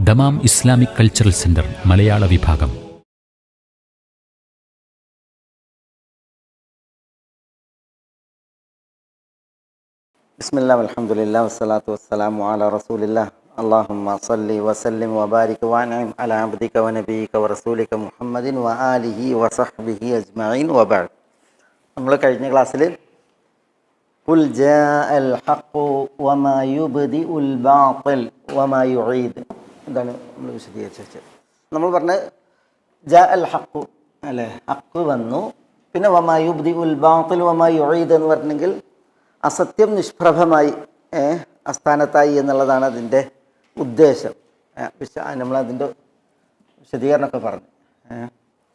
Dammam Islamic cultural centre മലയാള വിഭാഗം. ബിസ്മില്ലാഹി വൽഹംദുലില്ലാഹി വസ്സലാത്തു വസ്സലാമു അലാ റസൂലില്ലാഹ്. അല്ലാഹുമ്മ സല്ലി വസല്ലിം വബാരിക് വഅൻഇം അലാ അബ്ദിക വനബിയിക വറസൂലിക മുഹമ്മദിൻ വആലിഹി വസഹ്ബിഹി അജ്മഈൻ വബഅദ്. നമ്മൾ കഴിഞ്ഞ ക്ലാസ്സിൽ ഖുൽ ജാഅൽ ഹഖ് വമാ യുബ്ദിഉൽ ബാത്തിൽ വമാ യുഈദ് ഇതാണ് നമ്മൾ വിശദീകരിച്ചത്. നമ്മൾ പറഞ്ഞ ജാഅൽ ഹഖ് അല്ലേ, ഹഖ് വന്നു. പിന്നെ വമാ യുബ്ദിഉൽ ബാത്തിൽ വമാ യുഈദ് എന്ന് പറഞ്ഞെങ്കിൽ അസത്യം നിഷ്പ്രഭമായി അസ്ഥാനത്തായി എന്നുള്ളതാണ് അതിൻ്റെ ഉദ്ദേശം. നമ്മളതിൻ്റെ വിശദീകരണമൊക്കെ പറഞ്ഞു.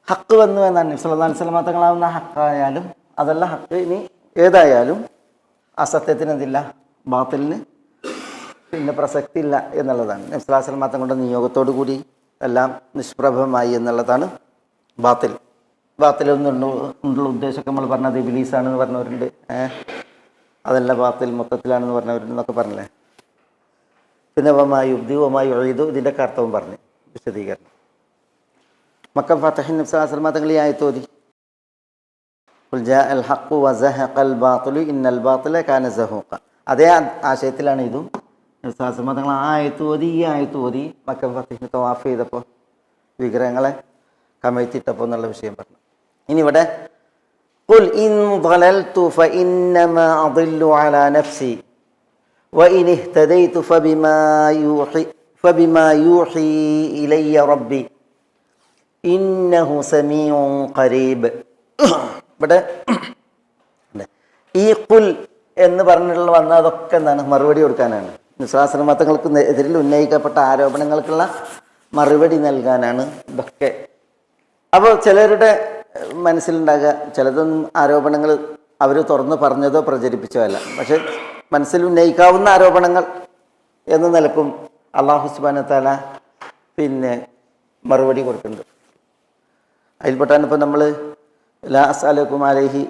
ഹക്ക് വന്നു എന്നാണ് നബി സല്ലല്ലാഹു അലൈഹി വസല്ലം തങ്ങളാവുന്ന ഹക്കായാലും അതല്ല ഹക്ക് ഇനി ഏതായാലും അസത്യത്തിന് എന്തില്ല, ബാത്തിലിന് പിന്നെ പ്രസക്തി ഇല്ല എന്നുള്ളതാണ്. നബി സല്ലല്ലാഹു അലൈഹി വസല്ലം തങ്ങളുടെ നിയോഗത്തോടു കൂടി എല്ലാം നിഷ്പ്രഭമായി എന്നുള്ളതാണ് ബാത്തിൽ. ബാത്തിലൊന്നുള്ള ഉദ്ദേശമൊക്കെ നമ്മൾ പറഞ്ഞത് ഇബ്ലീസാണെന്ന് പറഞ്ഞവരുണ്ട്, അതല്ല ബാത്തിൽ മൊത്തത്തിലാണെന്ന് പറഞ്ഞവരുണ്ടെന്നൊക്കെ പറഞ്ഞില്ലേ. പിന്നെ വമാ യുബ്ദി വമാ യുഈദു ഇതിൻ്റെ അർത്ഥവും പറഞ്ഞു, വിശദീകരണം. മക്ക ഫതഹിൻ നബി സല്ലല്ലാഹു അലൈഹി വസല്ലം തങ്ങൾ ഈ ആയത്ത് ഓതി, ഖുൽ ജാഅൽ ഹഖ് വസഹഖൽ ബാത്തിലു ഇന്നൽ ബാത്തില കാന സഹൂഖ. അതേ ആശയത്തിലാണ് ഇതും. നബി സല്ലല്ലാഹു അലൈഹി വസല്ലം തങ്ങൾ ആ ആയത്ത് ഓതി, ഈ ആയത്ത് ഓതി മക്ക ഫതഹിന് തവാഫ് ചെയ്തപ്പോൾ വിഗ്രഹങ്ങളെ കമഴ്ത്തിയിട്ടപ്പോൾ എന്നുള്ള വിഷയം പറഞ്ഞു. ഇനി ഇവിടെ ഖുൽ ഇൻ ളലൽതു ഫഇന്നമാ അദില്ലു അലാ നഫ്സി വഇൻ ഇഹ്തദൈതു ഫബിമാ യൂഹി ഇലയ്യ റബ്ബി ഇന്നഹു സമീഉൻ ഖരീബ്. ഇവിടെ ഈ ഖുൽ എന്ന് പറഞ്ഞിട്ടുള്ള വന്ന അതൊക്കെ എന്താണ്, മറുപടി കൊടുക്കാനാണ്. വിശ്വാസമതങ്ങൾക്ക് എതിരിൽ ഉന്നയിക്കപ്പെട്ട ആരോപണങ്ങൾക്കുള്ള മറുപടി നൽകാനാണ് ഇതൊക്കെ. അപ്പോൾ ചിലരുടെ മനസ്സിലുണ്ടാകുക, ചിലതൊന്നും ആരോപണങ്ങൾ അവർ തുറന്ന് പറഞ്ഞതോ പ്രചരിപ്പിച്ചോ അല്ല, പക്ഷെ മനസ്സിൽ ഉന്നയിക്കാവുന്ന ആരോപണങ്ങൾ എന്ന നിലക്കും അല്ലാഹു സുബ്ഹാനഹു വ തആല പിന്നെ മറുപടി കൊടുക്കുന്നുണ്ട്. അതിൽപ്പെട്ടാണ് ഇപ്പോൾ നമ്മൾ ലാ അസ്അലുക്കും അലൈഹി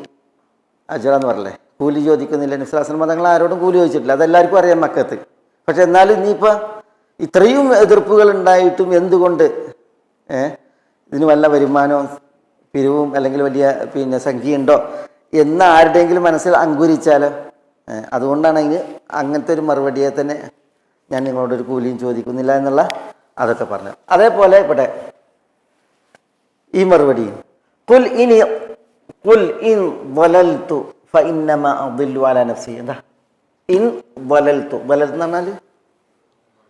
അജ്റ എന്ന് പറഞ്ഞല്ലേ, കൂലി ചോദിക്കുന്നില്ല. നബി സല്ലല്ലാഹു അലൈഹി വസല്ലം തങ്ങൾ ആരോടും കൂലി ചോദിച്ചിട്ടില്ല, അതെല്ലാവർക്കും അറിയാം മക്കത്ത്. പക്ഷെ എന്നാലും ഇനിയിപ്പോൾ ഇത്രയും എതിർപ്പുകൾ ഉണ്ടായിട്ടും എന്തുകൊണ്ട് ഇതിന് വല്ല വരുമാനവും പിരിവും അല്ലെങ്കിൽ വലിയ പിന്നെ സംഖ്യയുണ്ടോ എന്ന് ആരുടെയെങ്കിലും മനസ്സിൽ അങ്കുരിച്ചാലോ, അതുകൊണ്ടാണ് അതിന് അങ്ങനത്തെ ഒരു മറുപടിയെ തന്നെ ഞാൻ നിങ്ങളോടൊരു കൂലിയും ചോദിക്കുന്നില്ല എന്നുള്ള അതൊക്കെ പറഞ്ഞു. അതേപോലെ ഇവിടെ ഈ മറുപടി ഖുൽ ഇൻ ളലൽതു ഫഇന്നമാ അദില്ലു അലാ നഫ്സി. എന്താ ഇൻ ളലൽതു, ളലൽ എന്ന് പറഞ്ഞാൽ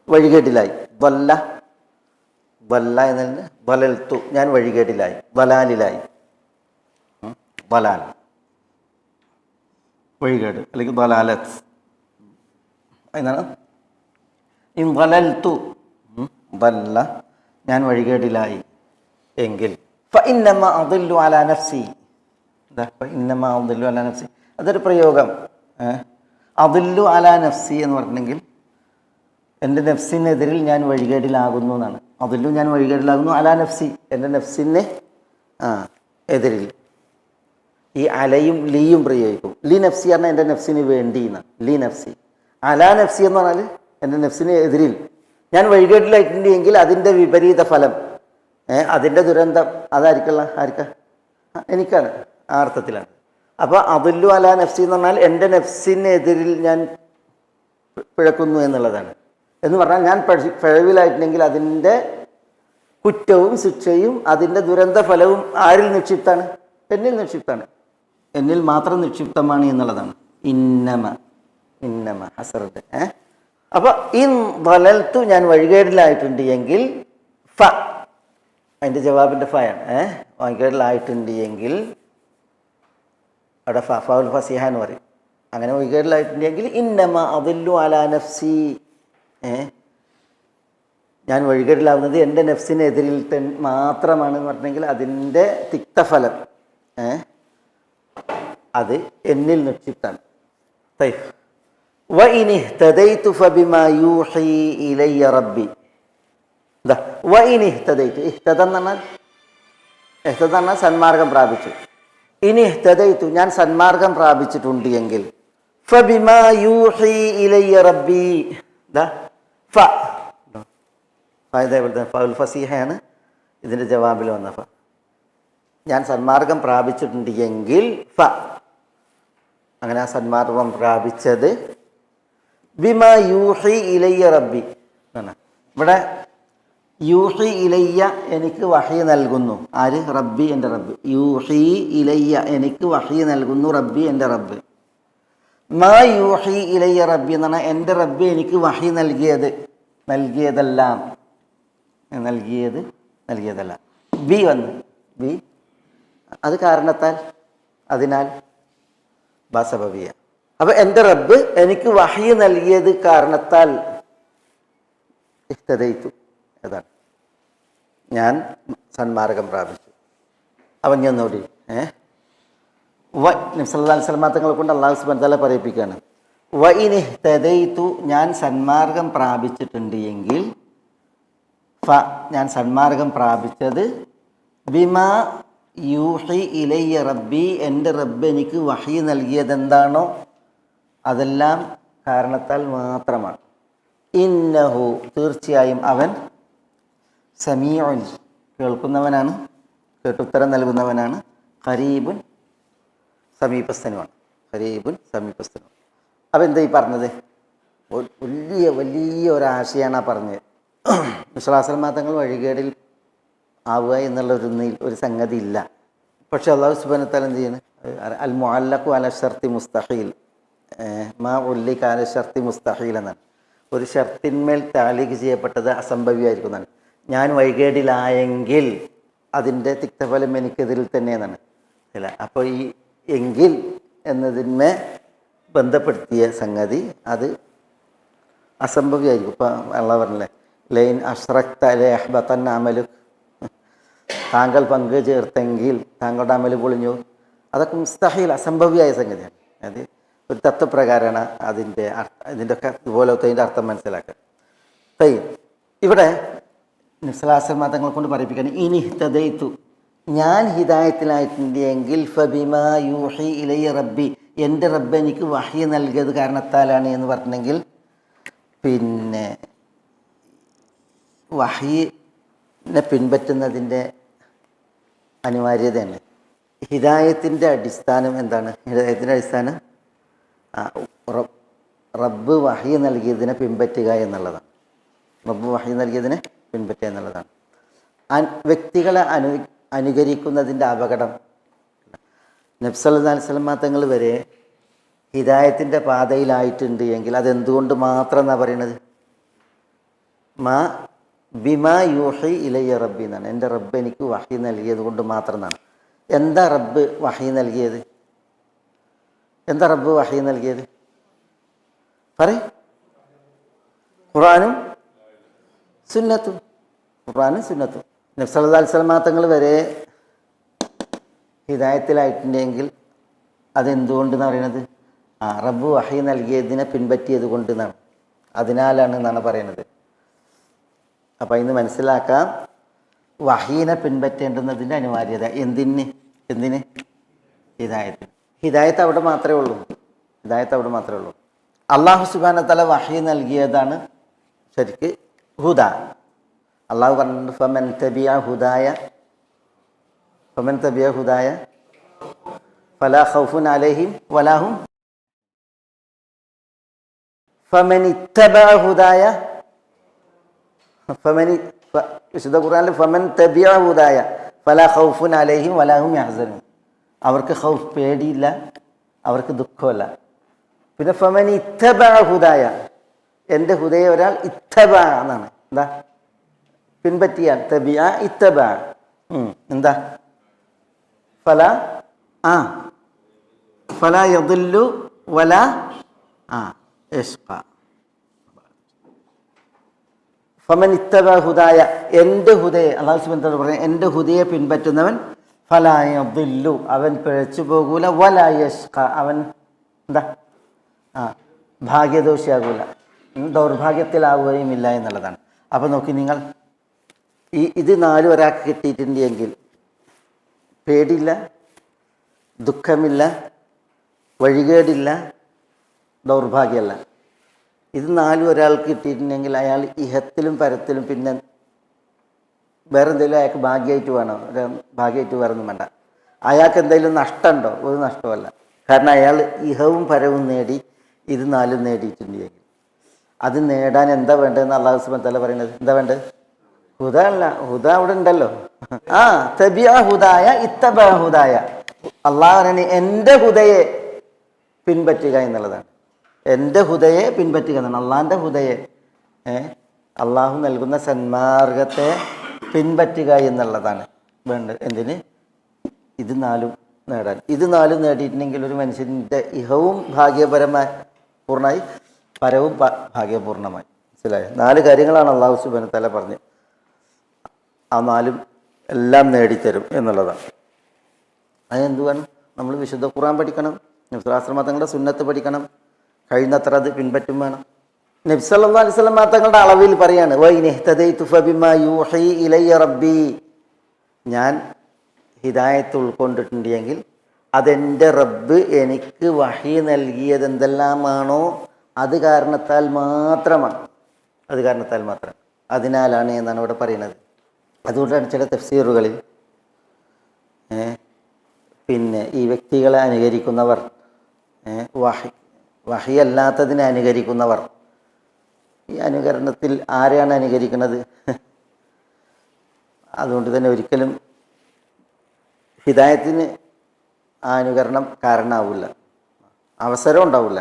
വഴികേട്ടിലായി. വല്ല എന്നതിന് വലൽത്തു, ഞാൻ വഴികേടിലായി, വലാലിലായി. വലാൽ വഴികേട് അല്ലെങ്കിൽ വലാലത്ത് എന്നാണ്. ഇൻ വലൽത്തു വല്ല, ഞാൻ വഴികേടിലായി എങ്കിൽ ഫഇന്നമാ അദില്ലു അലാ നഫ്സി. ഫഇന്നമാ അദില്ലു അലാ നഫ്സി അതൊരു പ്രയോഗം. അദില്ലു അലാ നഫ്സി എന്ന് പറഞ്ഞെങ്കിൽ എൻ്റെ നഫ്സിനെതിരിൽ ഞാൻ വഴികേടിലാകുന്നു എന്നാണ്. അതിലും ഞാൻ വഴികേടിലാകുന്നു അലാ നഫ്സി, എൻ്റെ നഫ്സിനെ എതിരിൽ. ഈ അലയും ലീയും പ്രയോഗിക്കും. ലി നഫ്സി പറഞ്ഞാൽ എൻ്റെ നഫ്സിന് വേണ്ടി എന്നാണ്, ലി നഫ്സി. അലാ നഫ്സി എന്ന് പറഞ്ഞാൽ എൻ്റെ നഫ്സിന് എതിരിൽ ഞാൻ വഴികേടിലായിട്ടുണ്ടെങ്കിൽ അതിൻ്റെ വിപരീത ഫലം, അതിൻ്റെ ദുരന്തം ആർക്കാ? എനിക്കാണ്, ആ അർത്ഥത്തിലാണ്. അപ്പോൾ അതില്ലു അലാ നഫ്സി എന്ന് പറഞ്ഞാൽ എൻ്റെ നഫ്സിനെതിരിൽ ഞാൻ പിഴക്കുന്നു എന്നുള്ളതാണ്. എന്ന് പറഞ്ഞാൽ ഞാൻ പിഴവിലായിട്ടുണ്ടെങ്കിൽ അതിൻ്റെ കുറ്റവും ശിക്ഷയും അതിൻ്റെ ദുരന്ത ഫലവും ആരിൽ നിക്ഷിപ്താണ്? എന്നിൽ നിക്ഷിപ്താണ്, എന്നിൽ മാത്രം നിക്ഷിപ്തമാണ് എന്നുള്ളതാണ്. ഇന്നമ ഹസറത്ത്. അപ്പോൾ ഇൻ ളലൽതു, ഞാൻ വഴികേടിലായിട്ടുണ്ട് എങ്കിൽ, ഫ അതിൻ്റെ ജവാബിൻ്റെ ഫയാണ്. വഴികേടിലായിട്ടുണ്ട് എങ്കിൽ അവിടെ ഫൗൽ ഫസിഹ എന്ന് പറയും. അങ്ങനെ വഴികേടിലായിട്ടുണ്ടെങ്കിൽ ഇന്നമ അദില്ലു അലാ നഫ്സി, ഞാൻ വഴികേടിലാവുന്നത് എൻ്റെ നഫ്സിനെതിരിൽ മാത്രമാണെന്ന് പറഞ്ഞെങ്കിൽ അതിൻ്റെ തിക്തഫലം അത് എന്നിൽ നിക്ഷിപ്താണ്. വഇൻ ഇഹ്തദൈതു ഫബിമാ യൂഹി ഇലയ്യ റബ്ബി. വഇൻ ഇഹ്തദൈതു, ഇഹ്തദ എന്ന് പറഞ്ഞാൽ സന്മാർഗം പ്രാപിച്ചു. ഇനി ഇഹ്തദൈതു, ഞാൻ സന്മാർഗം പ്രാപിച്ചിട്ടുണ്ട് എങ്കിൽ, ഫബിമാ യൂഹി ഇലയ്യ റബ്ബി, ഫ അതേപോലെ തന്നെ ഫൗൽ ഫസീഹയാണ് ഇതിൻ്റെ ജവാബിൽ വന്ന ഫ. ഞാൻ സന്മാർഗം പ്രാപിച്ചിട്ടുണ്ട് എങ്കിൽ ഫ, അങ്ങനെ ആ സന്മാർഗം പ്രാപിച്ചത് ബിമാ യൂഹി ഇലയ്യ റബ്ബി എന്നാണ്. ഇവിടെ യൂഹി ഇലയ്യ എനിക്ക് വഹി നൽകുന്നു. ആര്? റബ്ബി, എൻ്റെ റബ്ബ്. യൂഹി ഇലയ്യ എനിക്ക് വഹി നൽകുന്നു റബ്ബി, എൻ്റെ റബ്ബ്. മാ യൂഹി ഇലയ്യ റബ്ബി എന്ന് പറഞ്ഞാൽ എൻ്റെ റബ്ബ് എനിക്ക് വഹി നൽകിയതെല്ലാം ബി വന്ന് ബി അത് കാരണത്താൽ, അതിനാൽ ബാസബബിയ. അപ്പം എൻ്റെ റബ്ബ് എനിക്ക് വഹി നൽകിയത് കാരണത്താൽ ഇഹ്തദൈതു, അതാണ് ഞാൻ സന്മാർഗം പ്രാപിച്ചു. അവൻ ഞാൻ നോടി നബി സല്ലല്ലാഹു അലൈഹി വസല്ലം തങ്ങളെ കൊണ്ട് അല്ലാഹു സുബ്ഹാനഹു വ തആല പറയിപ്പിക്കുകയാണ്, വ ഇൻ ഇഹ്തദൈതു, ഞാൻ സന്മാർഗം പ്രാപിച്ചിട്ടുണ്ട് എങ്കിൽ, ഫ ഞാൻ സന്മാർഗം പ്രാപിച്ചത് ബിമാ യൂഹി ഇലയ്യ റബ്ബി, എൻ്റെ റബ്ബ് എനിക്ക് വഹി നൽകിയതെന്താണോ അതെല്ലാം കാരണത്താൽ മാത്രമാണ്. ഇന്നഹു, തീർച്ചയായും അവൻ, സമീഉൻ, കേൾക്കുന്നവനാണ്, കേട്ടുത്തരം നൽകുന്നവനാണ്, ഖരീബുൻ, സമീപസ്ഥനുമാണ്. ഖരീബുൻ, സമീപസ്ഥനുമാണ്. അപ്പം എന്താ ഈ പറഞ്ഞത്? വലിയ ഒരാശയാണ് ആ പറഞ്ഞത്. വിശ്വാസമാ തങ്ങൾ വഴികേടിൽ ആവുക എന്നുള്ള ഒരു സംഗതി ഇല്ല. പക്ഷെ അല്ലാഹു സുബ്ഹാനഹു വ തആല എന്ത് ചെയ്യുന്നു? അൽ മുഅല്ലഖു അല ശർത്തി മുസ്തഹീൽ, മാ ഉല്ലിക അല ശർത്തി മുസ്തഹീൽ എന്നാണ്. ഒരു ഷർത്തിന്മേൽ താലീഖ് ചെയ്യപ്പെട്ടത് അസംഭവ്യമായിരിക്കുന്നതാണ്. ഞാൻ വഴികേടിലായെങ്കിൽ അതിൻ്റെ തിക്തഫലം എനിക്കെതിരിൽ തന്നെ എന്നാണ്. അല്ല, അപ്പോൾ ഈ എങ്കിൽ എന്നതിന്മേ ബന്ധപ്പെടുത്തിയ സംഗതി അത് അസംഭവ്യമായിരിക്കും. ഇപ്പം അള്ളാഹു പറഞ്ഞില്ലേ, ലൈൻ അഷ്റക്ത ലയഹ്ബതന്ന അമലു, താങ്കൾ പങ്കു ചേർത്തെങ്കിൽ താങ്കളുടെ അമല് പൊളിഞ്ഞു. അതൊക്കെ മുസ്തഹീൽ, അസംഭവ്യമായ സംഗതിയാണ്. അത് ഒരു തത്വപ്രകാരമാണ് ഇതിൻ്റെയൊക്കെ ഇതുപോലത്തെ അതിൻ്റെ അർത്ഥം മനസ്സിലാക്കുക. ഇവിടെ നിസ്ലാസന്മാ തങ്ങളെ കൊണ്ട് പറയിപ്പിക്കാൻ, ഇനി ഇഹ്തദൈതു, ഞാൻ ഹിദായത്തിലായിട്ടുണ്ട് എങ്കിൽ, ഫബിമാ യൂഹി ഇലയ്യ റബ്ബി, എൻ്റെ റബ്ബ് എനിക്ക് വഹി നൽകിയത് കാരണത്താലാണ് എന്ന് പറഞ്ഞെങ്കിൽ, പിന്നെ വഹീനെ പിൻപറ്റുന്നതിൻ്റെ അനിവാര്യതയാണ്. ഹിദായത്തിൻ്റെ അടിസ്ഥാനം എന്താണ്? ഹിദായത്തിൻ്റെ അടിസ്ഥാനം റബ്ബ് വഹി നൽകിയതിനെ പിൻപറ്റുക എന്നുള്ളതാണ്. റബ്ബ് വഹി നൽകിയതിനെ പിൻപറ്റുക എന്നുള്ളതാണ്. വ്യക്തികളെ അനുകരിക്കുന്നതിൻ്റെ അപകടം, നബി സല്ലല്ലാഹു അലൈഹി വസല്ലം തങ്ങൾ വരെ ഹിദായത്തിൻ്റെ പാതയിലായിട്ടുണ്ട് എങ്കിൽ അതെന്തുകൊണ്ട് മാത്രം എന്നാണ് പറയുന്നത്? ബിമാ യൂഹി ഇലയ്യ റബ്ബി എന്നാണ്. എൻ്റെ റബ്ബ് എനിക്ക് വഹി നൽകിയത് കൊണ്ട് മാത്രം എന്നാണ്. എന്താ റബ്ബ് വഹി നൽകിയത്? എന്താ റബ്ബ് വഹി നൽകിയത്? ഖുർആനും സുന്നത്തും. ഖുർആനും സുന്നത്തും. നബി സല്ലല്ലാഹു അലൈഹി വസല്ലം തങ്ങൾ വരെ ഹിദായത്തിലായിട്ടുണ്ടെങ്കിൽ അതെന്തുകൊണ്ടെന്ന് പറയുന്നത്? റബ്ബ് വഹി നൽകിയതിനെ പിൻപറ്റിയത് കൊണ്ട് എന്നാണ്. അതിനാലാണ് എന്നാണ് പറയുന്നത്. അപ്പം ഇന്ന് മനസ്സിലാക്കാം വഹീനെ പിൻപറ്റേണ്ടുന്നതിൻ്റെ അനിവാര്യത. എന്തിന്? ഹിദായത്ത് അവിടെ മാത്രമേ ഉള്ളൂ. അല്ലാഹു സുബ്ഹാനഹു വ തആല വഹി നൽകിയതാണ് ശരിക്ക് ഹുദ. അള്ളാഹു പറഞ്ഞിട്ടുണ്ട്, ഫമൻ തബിഅ ഹുദായ ഫലാ ഖൗഫുൻ അലൈഹിം വലാ ഹും, ഫമൻ ഇത്തബഅ ഹുദായ, വിശുദ്ധ ഖുർആനിൽ ഫമൻ തബിഅ ഹുദായ ഫലാ ഖൗഫുൻ അലൈഹിം വലാ ഹും യഹ്സനൂൻ, അവർക്ക് ഖൗഫ്, പേടിയില്ല, അവർക്ക് ദുഃഖമല്ല. പിന്നെ ഫമൻ ഇത്തബഅ ഹുദായ, എൻ്റെ ഹുദയെ ഒരാൾ ഇത്തബഅ എന്നാണ്. എന്താ? പിൻപറ്റിയാൽ. തബിഅ ഇത്തബഅ എന്താ? ഫലാ യദില്ലു വലാ യശ്ഖ. ഫമൻ ഇത്തബഅ ഹുദായ, എൻ്റെ ഹുദയെ, അല്ലാഹു സുബ്ഹാനഹു വ തആല പറഞ്ഞു, എൻ്റെ ഹുദയെ പിൻപറ്റുന്നവൻ ഫലാ യദില്ലു, അവൻ പിഴച്ചു പോകൂല, വലാ യശ്ഖ, അവൻ എന്താ? ഭാഗ്യദോഷിയാകൂല, ദൗർഭാഗ്യത്തിലാവുകയും ഇല്ല എന്നുള്ളതാണ്. അപ്പം നോക്കി നിങ്ങൾ, ഇത് നാലും ഒരാൾക്ക് കിട്ടിയിട്ടുണ്ടെങ്കിൽ പേടിയില്ല, ദുഃഖമില്ല, വഴികേടില്ല, ദൗർഭാഗ്യമല്ല. ഇത് നാലും ഒരാൾക്ക് കിട്ടിയിട്ടുണ്ടെങ്കിൽ അയാൾ ഇഹത്തിലും പരത്തിലും പിന്നെ വേറെ എന്തെങ്കിലും അയാൾക്ക് ഭാഗ്യമായിട്ട് വേണം, ഭാഗ്യമായിട്ട് വേറെ ഒന്നും വേണ്ട. അയാൾക്ക് എന്തെങ്കിലും നഷ്ടമുണ്ടോ? ഒരു നഷ്ടമല്ല. കാരണം അയാൾ ഇഹവും പരവും നേടി, ഇത് 4 നേടിയിട്ടുണ്ടെങ്കിൽ അത് നേടാൻ എന്താ വേണ്ടതെന്ന് അള്ളാഹു സുബ്ഹാനഹു വ തആല പറയുന്നത്. എന്താ വേണ്ടത്? ഹുദ അല്ല, ഹുദ അവിടെ ഉണ്ടല്ലോ. തബിഅ ഹുദായ ഇത്തബ ഹുദായ. അള്ളാഹു പറയുന്നത് എൻ്റെ ഹുദയെ പിൻപറ്റുക എന്നുള്ളതാണ്. എൻ്റെ ഹുദയെ പിൻപറ്റുക എന്നാണ്, അള്ളാഹിൻ്റെ ഹുദയെ, അള്ളാഹു നൽകുന്ന സന്മാർഗത്തെ പിൻപറ്റുക എന്നുള്ളതാണ് വേണ്ടത്. എന്തിന്? ഇത് 4 നേടാൻ. ഇത് 4 നേടിയിട്ടുണ്ടെങ്കിൽ ഒരു മനുഷ്യൻ്റെ ഇഹവും ഭാഗ്യപരമായി പൂർണ്ണമായി, പരവും ഭാഗ്യപൂർണ്ണമായി. മനസ്സിലായോ? 4 കാര്യങ്ങളാണ് അള്ളാഹു സുബ്ഹാനഹു വ തആല പറഞ്ഞ് ആ 4 എല്ലാം നേടിത്തരും എന്നുള്ളതാണ്. അതെന്ത് വേണം? നമ്മൾ വിശുദ്ധ ഖുർആൻ പഠിക്കണം, നബി സ്വല്ലല്ലാഹു തങ്ങളുടെ സുന്നത്ത് പഠിക്കണം, കഴിയുന്നത്ര അത് പിൻപറ്റും വേണം. നബി സല്ലല്ലാഹു അലൈഹി വസല്ലം തങ്ങളുടെ അളവിൽ പറയാണ്, വഇനിഹ്തദൈതു ഫബിമാ യൂഹി ഇലയ്യ റബ്ബി. ഞാൻ ഹിദായത്ത് ഉൾക്കൊണ്ടിട്ടുണ്ടെങ്കിൽ അതെൻ്റെ റബ്ബ് എനിക്ക് വഹി നൽകിയത് എന്തെല്ലാമാണോ അത് കാരണത്താൽ മാത്രമാണ്, അത് കാരണത്താൽ മാത്രം, അതിനാലാണ് എന്നാണ് ഇവിടെ പറയുന്നത്. അതുകൊണ്ടാണ് ചില തഫ്സീറുകളിൽ പിന്നെ ഈ വ്യക്തികളെ അനുകരിക്കുന്നവർ, വഹി അല്ലാത്തതിനെ അനുകരിക്കുന്നവർ, ഈ അനുകരണത്തിൽ ആരെയാണ് അനുകരിക്കുന്നത്? അതുകൊണ്ട് തന്നെ ഒരിക്കലും ഹിദായത്തിന് ആ അനുകരണം കാരണമാവില്ല, അവസരം ഉണ്ടാവില്ല.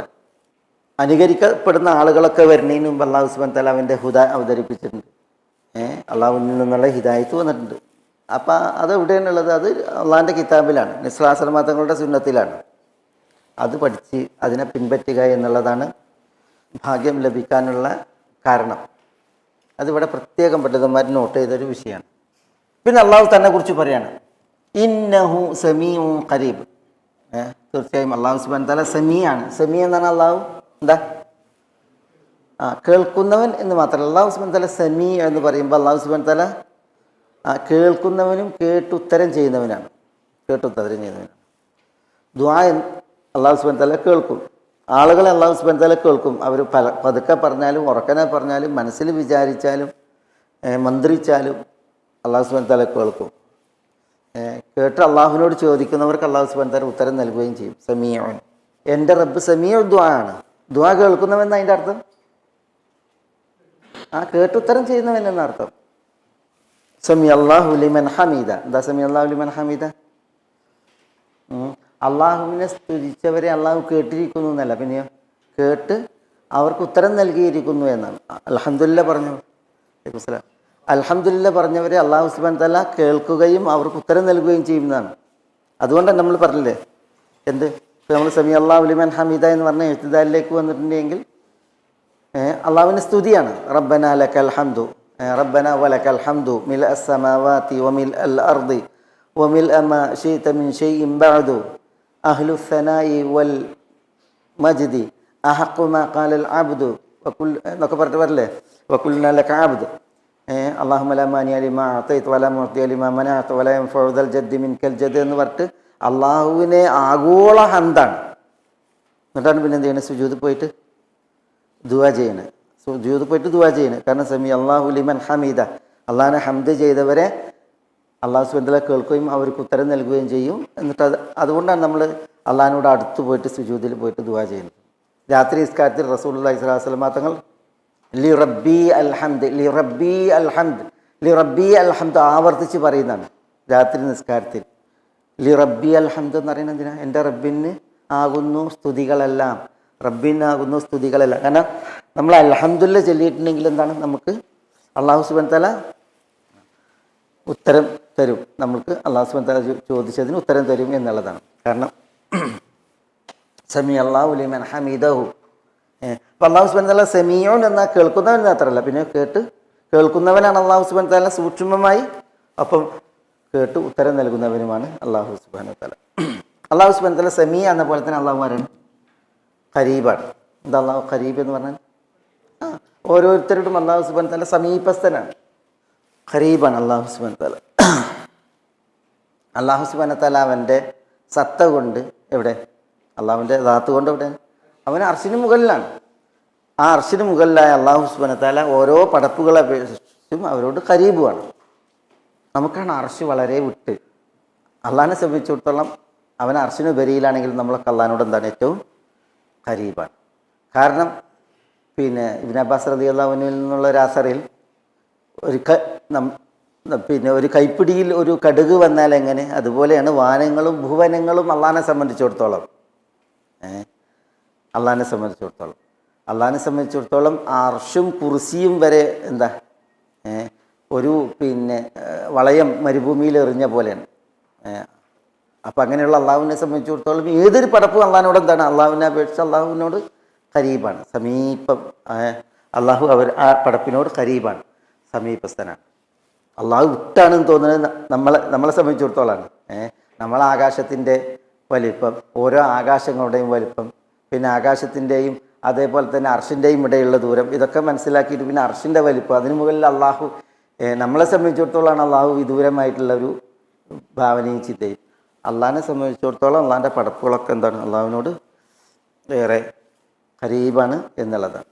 അനുകരിക്കപ്പെടുന്ന ആളുകളൊക്കെ വരുന്നതിന് മുമ്പ് അള്ളാഹു സുബ്ഹാനഹു വ തആല അവൻ്റെ ഹുദ അവതരിപ്പിച്ചിട്ടുണ്ട്. അള്ളാഹുവിൽ നിന്നുള്ള ഹിദായത്ത് വന്നിട്ടുണ്ട്. അപ്പം അതെവിടെയാണുള്ളത്? അത് അള്ളാഹിൻ്റെ കിതാബിലാണ്, നബി സ്വല്ലല്ലാഹു അലൈഹി വസല്ലം തങ്ങളുടെ സുന്നത്തിലാണ്. അത് പഠിച്ച് അതിനെ പിൻപറ്റുക എന്നുള്ളതാണ് ഭാഗ്യം ലഭിക്കാനുള്ള കാരണം. അതിവിടെ പ്രത്യേകം പണ്ഡിതന്മാർ നോട്ട് ചെയ്തൊരു വിഷയമാണ്. പിന്നെ അള്ളാഹു തന്നെ കുറിച്ച് പറയാണ്, ഇന്നഹു സമീഉൻ ഖരീബ്. തീർച്ചയായും അള്ളാഹു സുബ്ഹാനഹു വ തആല സമീഅാണ്. സമീ എന്നാണ് അള്ളാഹു എന്താ? കേൾക്കുന്നവൻ എന്ന് മാത്രമല്ല. അള്ളാഹു സുബ്ഹാനഹു വ തആല സമീ എന്ന് പറയുമ്പോൾ അള്ളാഹു സുബ്ഹാനഹു വ തആല കേൾക്കുന്നവനും കേട്ടുത്തരം ചെയ്യുന്നവനാണ്, കേട്ടുത്തരം ചെയ്യുന്നവനാണ്. ദുആ അള്ളാഹു സുബ്ഹാനഹു വ തആല കേൾക്കും, ആളുകളെ അള്ളാഹു സുബ്ഹാനഹു വ തആല കേൾക്കും. അവർ പതുക്കെ പറഞ്ഞാലും ഉറക്കനെ പറഞ്ഞാലും മനസ്സിൽ വിചാരിച്ചാലും മന്ത്രിച്ചാലും അള്ളാഹു സുബ്ഹാനഹു വ തആല കേൾക്കും. കേട്ട് അള്ളാഹുവിനോട് ചോദിക്കുന്നവർക്ക് അള്ളാഹു സുബ്ഹാനഹു വ തആല ഉത്തരം നൽകുകയും ചെയ്യും. സമീഉൻ, എൻ്റെ റബ്ബ് സമീഉ ദുആ ആണ്. ദുആ കേൾക്കുന്നവൻ അതിൻ്റെ അർത്ഥം കേട്ടുത്തരം ചെയ്യുന്നവൻ എന്നർത്ഥം. സമി അല്ലാഹു ലിമൻ ഹമീദ. എന്താ സമി അല്ലാഹു ലിമൻ ഹമീദ? അള്ളാഹുവിനെ സ്തുതിച്ചവരെ അള്ളാഹു കേട്ടിരിക്കുന്നു എന്നല്ല, പിന്നെയോ കേട്ട് അവർക്ക് ഉത്തരം നൽകിയിരിക്കുന്നു എന്നാണ്. അൽഹംദുലില്ലാ പറഞ്ഞു, അൽഹംദുലില്ലാ പറഞ്ഞവരെ അള്ളാഹു സുബ്ഹാനഹു വ തആല കേൾക്കുകയും അവർക്ക് ഉത്തരം നൽകുകയും ചെയ്യുന്നതാണ്. അതുകൊണ്ടാണ് നമ്മൾ പറഞ്ഞില്ലേ എന്ത്, നമ്മൾ സമി അല്ലാഹു ലിമൻ ഹമീദ എന്ന് പറഞ്ഞ ഇഹ്തിദാലിലേക്ക് വന്നിട്ടുണ്ടെങ്കിൽ അള്ളാഹുവിൻ്റെ സ്തുതിയാണ്. റബ്ബന ലക്കൽ ഹംദു, റബ്ബന വലക്കൽ ഹംദു മിൽ അസ്സമാവാതി വമിൽ അൽ അർദി വമിൽ അമാ ശീത മിൻ ഷൈഇൻ ബഅദു അഹ്ലു സനായി വൽ മജ്ദി അഹഖു മാ ഖാലൽ അബ്ദു വകുൽ എന്നൊക്കെ പറഞ്ഞില്ലേ, വകുൽനാ ലക അബ്ദ് അല്ലാഹുമ്മ ലാ മാനിഅ ലിമാ അഅതൈത വലാ മുഅതിയ ലിമാ മനഅത വലാ യൻഫഉ ദൽ ജദ്ദി മിൻകൽ ജദ്ദ് എന്ന് പറഞ്ഞിട്ട് അള്ളാഹുവിനെ ആഗോള ഹംദാണ്. എന്നിട്ടാണ് പിന്നെ എന്ത് ചെയ്യണത്? സുജൂദ് പോയിട്ട് ദുആ ചെയ്യണത്. സുജൂദ് പോയിട്ട് ദുആ ചെയ്യണത്. കാരണം സമി അല്ലാഹു ലിമൻ ഹമീദ, അള്ളാഹിനെ ഹംദ് ചെയ്തവരെ അള്ളാഹു സുബ്ഹാനഹു വ തആല കേൾക്കുകയും അവർക്ക് ഉത്തരം നൽകുകയും ചെയ്യും. എന്നിട്ട് അതുകൊണ്ടാണ് നമ്മൾ അള്ളാഹിനോട് അടുത്ത് പോയിട്ട് സുജൂദിൽ പോയിട്ട് ദുആ ചെയ്യുന്നത്. രാത്രി നിസ്കാരത്തിൽ റസൂലുള്ളാഹി സ്വല്ലല്ലാഹു അലൈഹി വസല്ലം തങ്ങൾ ലി റബ്ബി അൽ ഹംദ്, ലി റബ്ബി അൽ ഹംദ്, ലി റബ്ബി അൽ ഹംദ് ആവർത്തിച്ച് പറയുന്നതാണ് രാത്രി നിസ്കാരത്തിൽ. ലി റബ്ബി അൽ ഹംദ് എന്ന് പറയുന്നത് എന്തിനാ? എൻ്റെ റബ്ബിന് ആകുന്നു സ്തുതികളെല്ലാം, റബ്ബിനാകുന്നു സ്തുതികളെല്ലാം. കാരണം നമ്മൾ അൽഹംദുലില്ലാ ചൊല്ലിയിട്ടുണ്ടെങ്കിൽ എന്താണ്, നമുക്ക് അള്ളാഹു സുബ്ഹാനഹു വ തആല ഉത്തരം തരും. നമുക്ക് അള്ളാഹു സുബ്ഹാനഹു വ തആല ചോദിച്ചതിന് ഉത്തരം തരും എന്നുള്ളതാണ്. കാരണം സമി അല്ലാഹു ലിമൻ ഹമീദഹു. അപ്പോൾ അള്ളാഹു സുബ്ഹാനഹു വ തആല സമീഉൻ എന്നാൽ കേൾക്കുന്നവൻ മാത്രമല്ല, പിന്നെ കേൾക്കുന്നവനാണ് അള്ളാഹു സുബ്ഹാനഹു വ തആല സൂക്ഷ്മമായി, അപ്പം കേട്ട് ഉത്തരം നൽകുന്നവനുമാണ് അള്ളാഹു സുബ്ഹാനഹു വ തആല. അള്ളാഹു സുബ്ഹാനഹു വ തആല സമീ എന്ന പോലെ തന്നെ അള്ളാഹു പറയുന്നത് ഖരീബാണ്. എന്താ അള്ളാഹു ഖരീബ് എന്ന് പറഞ്ഞാൽ? ഓരോരുത്തരോടും അള്ളാഹു സുബ്ഹാനഹു വ തആല സമീപസ്ഥനാണ്, ഖരീബാണ് അള്ളാഹു സുബ്ഹാനഹു വ തആല. അള്ളാഹു സുബ്ഹാനഹു വ തആല അവൻ്റെ സത്ത കൊണ്ട് എവിടെ? അള്ളാഹുവിൻ്റെ ദാത്ത് കൊണ്ട് എവിടെ? അവൻ അർശിന് മുകളിലാണ്. ആ അർശിന് മുകളിലായ അള്ളാഹു സുബ്ഹാനഹു വ തആല ഓരോ പടപ്പുകളെ അപേക്ഷിച്ചും അവരോട് ഖരീബുമാണ്. നമുക്കാണ് അർശ് വളരെ വിട്ട്. അള്ളാഹിനെ സംബന്ധിച്ചിടത്തോളം അവൻ അർശിന് ഉപരിയിലാണെങ്കിലും നമ്മളൊക്കെ അള്ളാഹിനോട് എന്താണ് ഏറ്റവും ഖരീബാണ്. കാരണം പിന്നെ ഇബ്നു അബ്ബാസ് റളിയല്ലാഹു അൻഹുവിൽ നിന്നുള്ള ഒരു അസറിൽ ഒരു കൈപ്പിടിയിൽ ഒരു കടുക് വന്നാൽ എങ്ങനെ, അതുപോലെയാണ് വാനങ്ങളും ഭുവനങ്ങളും അള്ളാഹിനെ സംബന്ധിച്ചിടത്തോളം. അള്ളാഹിനെ സംബന്ധിച്ചിടത്തോളം അർശും കുർസിയും വരെ എന്താ ഒരു വളയം മരുഭൂമിയിൽ എറിഞ്ഞ പോലെയാണ്. അപ്പം അങ്ങനെയുള്ള അള്ളാഹുവിനെ സംബന്ധിച്ചിടത്തോളം ഏതൊരു പടപ്പും അള്ളാഹിനോട് എന്താണ്, അള്ളാഹുവിനെ അപേക്ഷിച്ച് അള്ളാഹുവിനോട് ഖരീബാണ്, സമീപം. അള്ളാഹു ആ പടപ്പിനോട് ഖരീബാണ്, സമീപസ്ഥനാണ്. അള്ളാഹു വിട്ടാണെന്ന് തോന്നുന്നത് നമ്മളെ സംബന്ധിച്ചിടത്തോളമാണ്. നമ്മളെ ആകാശത്തിൻ്റെ വലിപ്പം, ഓരോ ആകാശങ്ങളുടെയും വലിപ്പം, പിന്നെ ആകാശത്തിൻ്റെയും അതേപോലെ തന്നെ അർഷിൻ്റെയും ഇടയിലുള്ള ദൂരം, ഇതൊക്കെ മനസ്സിലാക്കിയിട്ട് പിന്നെ അർഷിൻ്റെ വലിപ്പം, അതിന് മുകളിൽ അള്ളാഹു, നമ്മളെ സംബന്ധിച്ചിടത്തോളമാണ് അള്ളാഹു വിദൂരമായിട്ടുള്ള ഒരു ഭാവനയും ചിന്തയും. അള്ളാഹിനെ സംബന്ധിച്ചിടത്തോളം അള്ളാഹിൻ്റെ പടപ്പുകളൊക്കെ എന്താണ്, അള്ളാഹുവിനോട് ഏറെ ഖരീബാണ് എന്നുള്ളതാണ്.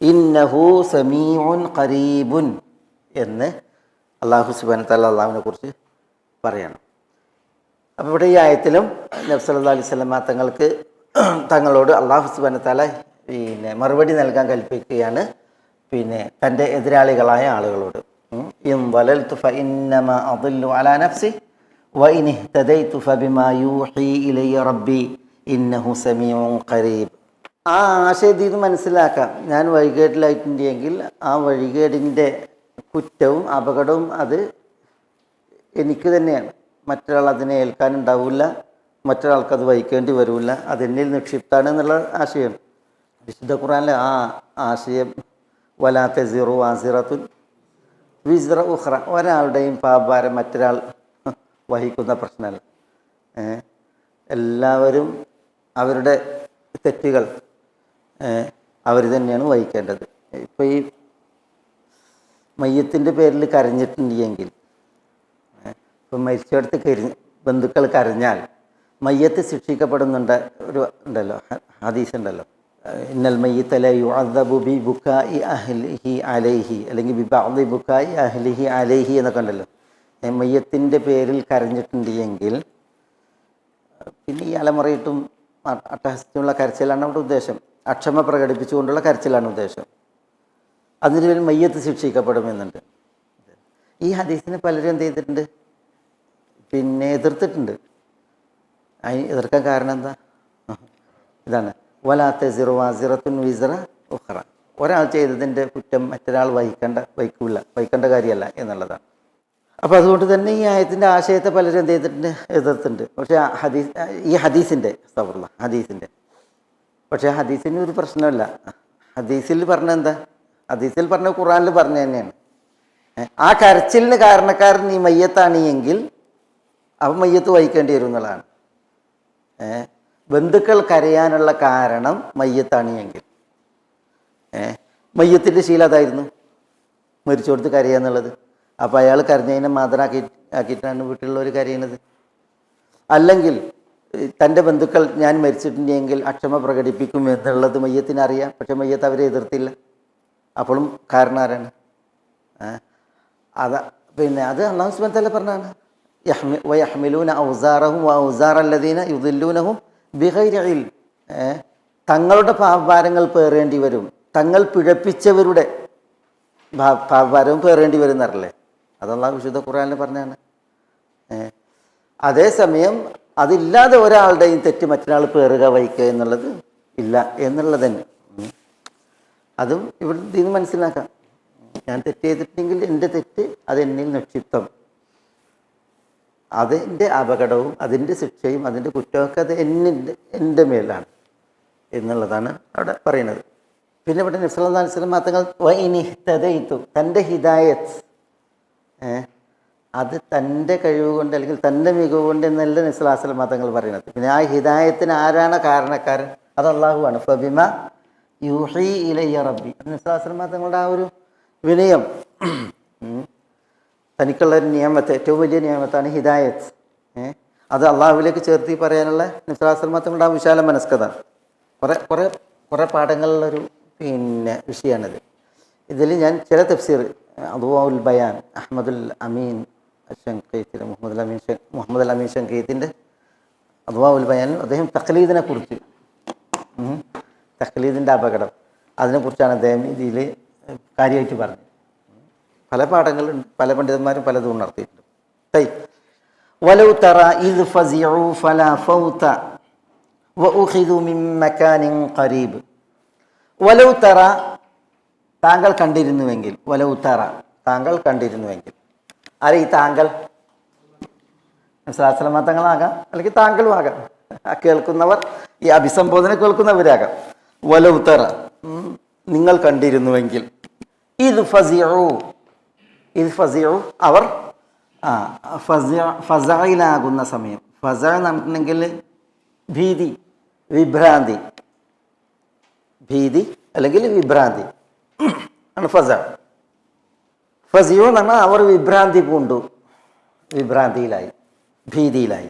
ഇന്നഹു സമീഉൻ ഖരീബുൻ എന്ന് അള്ളാഹു സുബ്ഹാനഹു വ തആല അള്ളാഹുവിനെ കുറിച്ച് പറയണം. അപ്പോൾ ഇവിടെ ഈ ആയത്തിലും നബി സല്ലല്ലാഹു അലൈഹി വസല്ലം തങ്ങളോട് അള്ളാഹു സുബ്ഹാനഹു വ തആല മറുപടി നൽകാൻ കൽപ്പിക്കുകയാണ് തൻ്റെ എതിരാളികളായ ആളുകളോട്. ഇൻ വലൽതു ഫഇന്നമാ അദല്ലു അലാ നഫ്സി വഇൻ ഇഹ്തദൈതു ഫബിമാ യൂഹി ഇലയ്യ റബ്ബി ഇന്നഹു സമീഉൻ ഖരീബ്. ആ ആശയത്തിൽ ഇത് മനസ്സിലാക്കാം. ഞാൻ വഴികേടിലായിട്ടുണ്ടെങ്കിൽ ആ വഴികേടിൻ്റെ കുറ്റവും അപകടവും അത് എനിക്ക് തന്നെയാണ്. മറ്റൊരാൾ അതിനെ ഏൽക്കാനുണ്ടാവില്ല, മറ്റൊരാൾക്കത് വഹിക്കേണ്ടി വരില്ല, അതെന്നിൽ നിക്ഷിപ്താണ് എന്നുള്ള ആശയം. വിശുദ്ധ ഖുർആനിലെ ആ ആശയം വലാ തസിറു വാസിറത്തുൻ വിസ്റ ഉഖ്റ, ഒരാളുടെയും പാപഭാരം മറ്റൊരാൾ വഹിക്കുന്ന പ്രശ്നമല്ല. എല്ലാവരും അവരുടെ തെറ്റുകൾ അവർ തന്നെയാണ് വഹിക്കേണ്ടത്. ഇപ്പോൾ ഈ മയ്യത്തിൻ്റെ പേരിൽ കരഞ്ഞിട്ടുണ്ടെങ്കിൽ, ഇപ്പം മരിച്ചെടുത്ത് ബന്ധുക്കൾ കരഞ്ഞാൽ മയ്യത്ത് ശിക്ഷിക്കപ്പെടുന്നുണ്ട്. ഉണ്ടല്ലോ ഹദീസ് ഉണ്ടല്ലോ, ഇന്നൽ മയ്യിത്ത ല യുഅദ്ദബു ബി ബുകാഇ അഹ്ലിഹി അലൈഹി, അല്ലെങ്കിൽ ബി ബഅദി ബുകാഇ അഹ്ലിഹി അലൈഹി എന്നൊക്കെ ഉണ്ടല്ലോ. മയ്യത്തിൻ്റെ പേരിൽ കരഞ്ഞിട്ടുണ്ടെങ്കിൽ പിന്നെ ഈ അലമുറയിട്ടും അട്ടഹസിച്ചുള്ള കരച്ചിലാണ് അവിടെ ഉദ്ദേശം, അക്ഷമ പ്രകടിപ്പിച്ചുകൊണ്ടുള്ള കരച്ചിലാണ് ഉദ്ദേശം. അതിന് പേരിൽ മയ്യത്ത് ശിക്ഷിക്കപ്പെടുമെന്നുണ്ട്. ഈ ഹദീസിന് പലരും എന്ത് ചെയ്തിട്ടുണ്ട്, എതിർത്തിട്ടുണ്ട്. അതിന് എതിർക്കാൻ കാരണം എന്താ? ഇതാണ് വലാ തസിറു വാസിറത്തുൻ വിസ്റ ഉഖ്റ, ഒരാൾ ചെയ്തതിൻ്റെ കുറ്റം മറ്റൊരാൾ വഹിക്കേണ്ട കാര്യമല്ല എന്നുള്ളതാണ്. അപ്പോൾ അതുകൊണ്ട് തന്നെ ഈ ആയത്തിൻ്റെ ആശയത്തെ പലരും എന്ത് ചെയ്തിട്ടുണ്ട്, എതിർത്തിട്ടുണ്ട്. പക്ഷേ ഹദീസിൻ്റെ പക്ഷേ ഹദീസിന് ഒരു പ്രശ്നമല്ല. ഹദീസിൽ പറഞ്ഞ എന്താ, ഹദീസിൽ പറഞ്ഞ ഖുർആനിൽ പറഞ്ഞ തന്നെയാണ്. ആ കരച്ചിലിന് കാരണക്കാരൻ ഈ മയ്യത്താണ് എങ്കിൽ അപ്പം മയ്യത്ത് വഹിക്കേണ്ടി വരും എന്നുള്ളതാണ്. ബന്ധുക്കൾ കരയാനുള്ള കാരണം മയ്യത്താണ് എങ്കിൽ, മയ്യത്തിൻ്റെ ശീലം അതായിരുന്നു, മരിച്ചോടത്ത് കരയുക എന്നുള്ളത്. അപ്പോൾ അയാൾ കരഞ്ഞതിനെ ആക്കിയിട്ടാണ് വീട്ടിലുള്ളവർ കരയുന്നത്. അല്ലെങ്കിൽ തൻ്റെ ബന്ധുക്കൾ ഞാൻ മരിച്ചിട്ടുണ്ടെങ്കിൽ അക്ഷമ പ്രകടിപ്പിക്കും എന്നുള്ളത് മയ്യത്തിന് അറിയാം, പക്ഷെ മയ്യത്ത് അവരെ എതിർത്തില്ല. അപ്പോഴും കാരണം ആരാണ്? അത് അല്ലാഹു സുബ്ഹാനഹു വ തആല പറഞ്ഞാണ്, വയഹ്മിലൂന ഔസാറഹും വഔസാറ അല്ലദീന യുദില്ലൂനഹും ബിഗൈരി ഇൽം, തങ്ങളുടെ പാപഭാരങ്ങൾ പേറേണ്ടി വരും, തങ്ങൾ പിഴപ്പിച്ചവരുടെ പാപഭാരവും പേറേണ്ടി വരും എന്നറിയില്ലേ? അത് അല്ലാഹു വിശുദ്ധ ഖുർആനിൽ പറഞ്ഞാണ്. അതേസമയം അതില്ലാതെ ഒരാളുടെയും തെറ്റ് മറ്റൊരാൾ പേറുക വഹിക്കുക എന്നുള്ളത് ഇല്ല എന്നുള്ളത് തന്നെ. അതും ഇവിടെ നിന്ന് മനസ്സിലാക്കാം. ഞാൻ തെറ്റ് ചെയ്തിട്ടുണ്ടെങ്കിൽ എൻ്റെ തെറ്റ് അതെന്നിൽ നിക്ഷിപ്തം, അതിൻ്റെ അപകടവും അതിൻ്റെ ശിക്ഷയും അതിൻ്റെ കുറ്റമൊക്കെ അത് എൻ്റെ മേലാണ് എന്നുള്ളതാണ് അവിടെ പറയുന്നത്. പിന്നെ ഇവിടെ നബി സല്ലല്ലാഹു അലൈഹി വസല്ലം തങ്ങൾ വഇനിഹ്തദൈതു, തൻ്റെ ഹിദായത്ത് അത് തൻ്റെ കഴിവ് കൊണ്ട് അല്ലെങ്കിൽ തൻ്റെ മികവ് കൊണ്ട് എന്നല്ല നബി സല്ലല്ലാഹു അലൈഹി വസല്ലം തങ്ങൾ പറയുന്നത്. പിന്നെ ആ ഹിദായത്തിന് ആരാണ് കാരണക്കാരൻ? അത് അള്ളാഹുവാണ്. ഫബിമാ യൂഹി ഇലയ്യ റബ്ബി, നബി സല്ലല്ലാഹു അലൈഹി വസല്ലം തങ്ങളുടെ ആ ഒരു വിനയം, തനിക്കുള്ള ഒരു നിയമത്ത്, ഏറ്റവും വലിയ നിയമത്താണ് ഹിദായത്ത്. അത് അള്ളാഹുവിലേക്ക് ചേർത്തി പറയാനുള്ള നബി സല്ലല്ലാഹു അലൈഹി വസല്ലം തങ്ങളുടെ ആ വിശാല മനസ്കത കുറേ പാഠങ്ങളിലൊരു വിഷയമാണിത്. ഇതിൽ ഞാൻ ചില തഫ്സീർ അദ്വാഉൽ ബയാൻ അഹ്മദുൽ അമീൻ ഷൻഖീത്തിലെ മുഹമ്മദ് അൽ അമീൻ ഷൻഖീത്തിൻ്റെ അദ്വാഉൽ ബയാനിൽ അദ്ദേഹം തഖ്ലീദിനെ കുറിച്ച് തഖ്ലീദിൻ്റെ അപകടം അതിനെക്കുറിച്ചാണ് അദ്ദേഹം ഇതിൽ കാര്യമായിട്ട് പറഞ്ഞത്. പല പാഠങ്ങളുണ്ട്, പല പണ്ഡിതന്മാരും പലതും ഉണർത്തിയിട്ടുണ്ട്. വലൗ തറ ഇദ് ഫസിഉ ഫലാ ഫൗത വഉഖിദു മിൻ മകാനിൻ ഖരീബ്. വലൗ തറ താങ്കൾ കണ്ടിരുന്നുവെങ്കിൽ, വലൗ തറ താങ്കൾ കണ്ടിരുന്നുവെങ്കിൽ. ആരെ ഈ താങ്കൾ? സ്വല്ലല്ലാഹു തങ്ങളാകാം, അല്ലെങ്കിൽ താങ്കളും ആകാം, കേൾക്കുന്നവർ, ഈ അഭിസംബോധന കേൾക്കുന്നവരാകാം. വലൗ തറ നിങ്ങൾ കണ്ടിരുന്നുവെങ്കിൽ, ഇത് ഫസിഉ, ഇത് ഫസിഉ അവർ ഫസയിലാകുന്ന സമയം. ഫസ എന്ന് പറഞ്ഞിട്ടുണ്ടെങ്കിൽ ഭീതി, വിഭ്രാന്തി, ഭീതി അല്ലെങ്കിൽ വിഭ്രാന്തി ആണ് ഫസ. ഫസിഉ എന്ന് പറഞ്ഞാൽ അവർ വിഭ്രാന്തി പൂണ്ടു, വിഭ്രാന്തിയിലായി, ഭീതിയിലായി.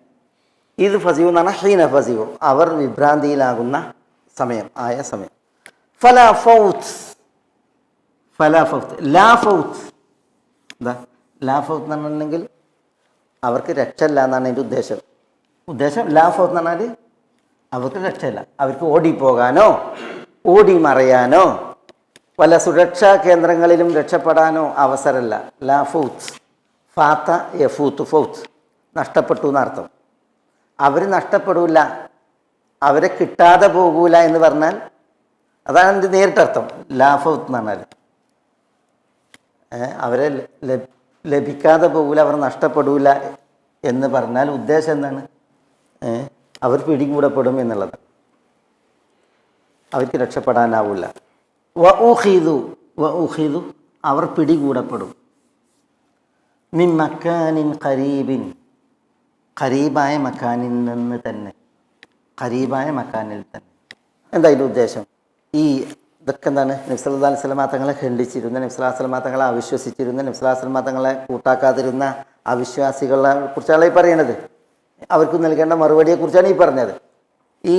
ഇത് ഫസിഉ എന്ന് പറഞ്ഞാൽ ഹീന ഫസിഉ അവർ വിഭ്രാന്തിയിലാകുന്ന സമയം, ആയ സമയം. ഫലാ ഫൗത്ത്, ഫലാ ഫൗത്ത്, ലാ ഫൗത്ത്. എന്താ ലാ ഫൗത്ത് എന്ന് പറഞ്ഞിട്ടുണ്ടെങ്കിൽ അവർക്ക് രക്ഷയില്ല എന്നാണ് എൻ്റെ ഉദ്ദേശം. ലാ ഫൗത്ത് എന്ന് പറഞ്ഞാൽ അവർക്ക് രക്ഷയില്ല, അവർക്ക് ഓടിപ്പോകാനോ ഓടി മറയാനോ പല സുരക്ഷാ കേന്ദ്രങ്ങളിലും രക്ഷപ്പെടാനോ അവസരമില്ല. ലാ ഫൗത്ത്, ഫാത്ത യഫൂത്ത്, ഫൗത്ത് നഷ്ടപ്പെട്ടു എന്നർത്ഥം. അവർ നഷ്ടപ്പെടില്ല, അവരെ കിട്ടാതെ പോകൂല എന്ന് പറഞ്ഞാൽ അതാണ് എൻ്റെ നേരിട്ടർത്ഥം. ലാ ഫൗത്ത് എന്ന് പറഞ്ഞാൽ അവരെ ലഭിക്കാതെ പോകൂല, അവർ നഷ്ടപ്പെടൂല എന്ന് പറഞ്ഞാൽ ഉദ്ദേശം എന്താണ്? അവർ പിടികൂടപ്പെടും എന്നുള്ളത്, അവർക്ക് രക്ഷപ്പെടാനാവില്ല. വഉഖിദു അവർ പിടികൂടപ്പെടും. മിൻ മക്കാനിൻ ഖരീബിൻ, ഖരീബായ മക്കാനിൽ നിന്ന് തന്നെ, ഖരീബായ മക്കാനിൽ തന്നെ. എന്താ അതിൻ്റെ ഉദ്ദേശം? ഈ ഇതൊക്കെ എന്താണ്? നബി സല്ലല്ലാഹു അലൈഹി വസല്ലം തങ്ങളെ ഖണ്ഡിച്ചിരുന്ന, നബി സല്ലല്ലാഹു അലൈഹി വസല്ലം തങ്ങളെ അവിശ്വസിച്ചിരുന്ന, നബി സല്ലല്ലാഹു അലൈഹി വസല്ലം തങ്ങളെ കൂട്ടാക്കാതിരുന്ന അവിശ്വാസികളെ കുറിച്ചാണ് ഈ പറയുന്നത്. അവർക്ക് നൽകേണ്ട മറുപടിയെക്കുറിച്ചാണ് ഈ പറഞ്ഞത്. ഈ